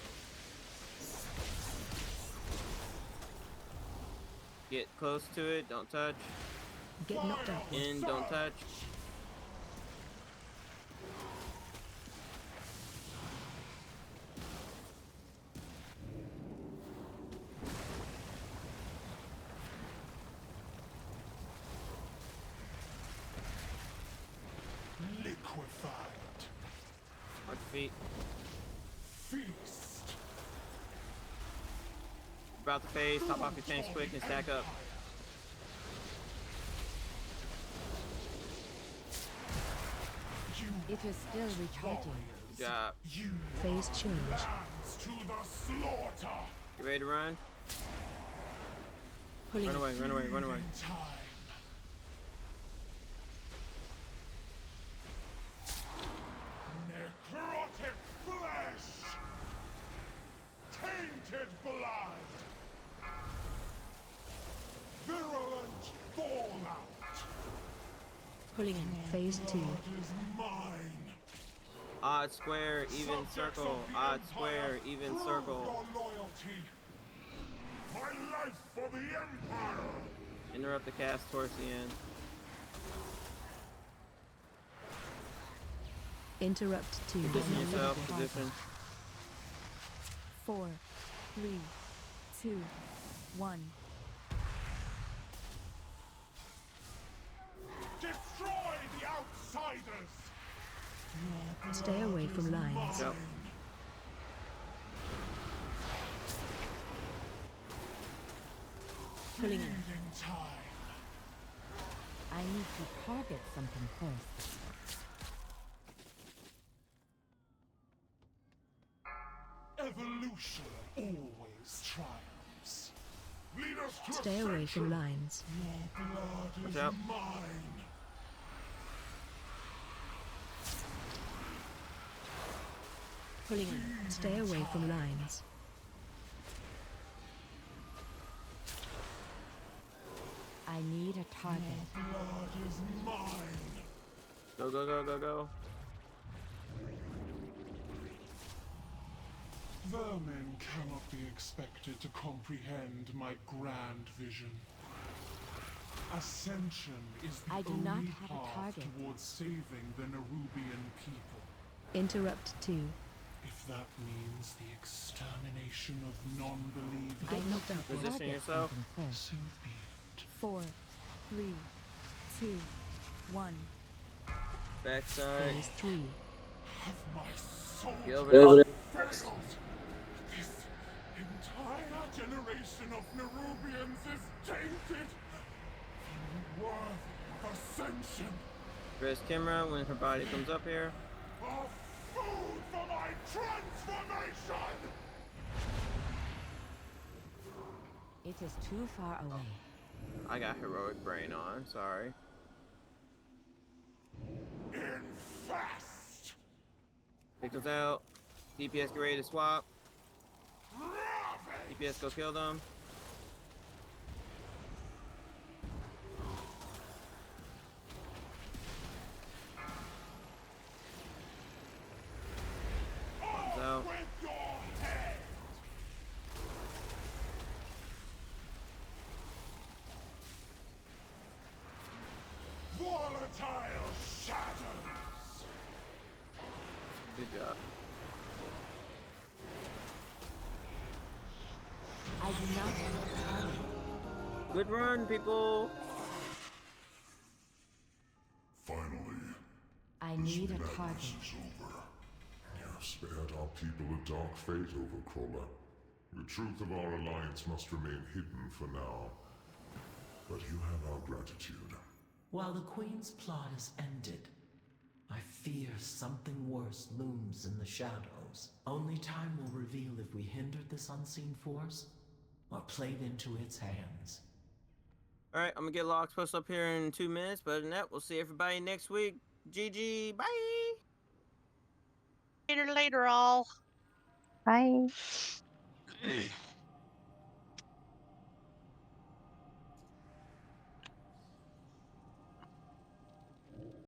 Get close to it. Don't touch. Get knocked out. In, don't touch. Liquefied. Watch your feet. Feast. About the face. Hop off your tanks quick and stack up. It is still recharging. Good job. Phase change. Lands to the slaughter. You ready to run? Pulling. Run away, run away, run away. Time. Pulling in. Phase 2. Odd square, even circle. Odd square, even circle. My life for the Empire! Interrupt the cast towards the end. Interrupt 2. Position yourself, position. 4, 3, 2, 1. Destroy the outsiders! Stay away from lines. Yep. Pulling in. I need to target something first. Evolution always triumphs. Lead us to Stay away from lines. Your blood is Watch out. mine. Pulling in. Stay away from lines. I need a target. Your blood is mine. Go, go, go, go, go. Vermin cannot be expected to comprehend my grand vision. Ascension is the I do not only have a path target. towards saving the Nerubian people. Interrupt 2. If that means the extermination of non-believers, Get knocked out. Position yourself. so be it. 4, 3, 2, 1. Backside. Phase 3. Have my soul Get over there. failed? This entire generation of Nerubians is tainted. Unworthy of ascension. Press camera when her body comes up here. A food for my transformation! It is too far away. I got heroic brain on, sorry. Infest! Pickles out. DPS get ready to swap. DPS go kill them. Comes out. With your head! Volatile shadows! Good job. I do not have a target. Good run, people. Finally, I this need a madness target. is over. You have spared our people a dark fate, Overcrawler. The truth of our alliance must remain hidden for now. But you have our gratitude. While the Queen's plot is ended, I fear something worse looms in the shadows. Only time will reveal if we hindered this unseen force or played into its hands. Alright, I'm gonna get Locks post up here in 2 minutes, but other than that, we'll see everybody next week. GG, bye! Later, all. Bye.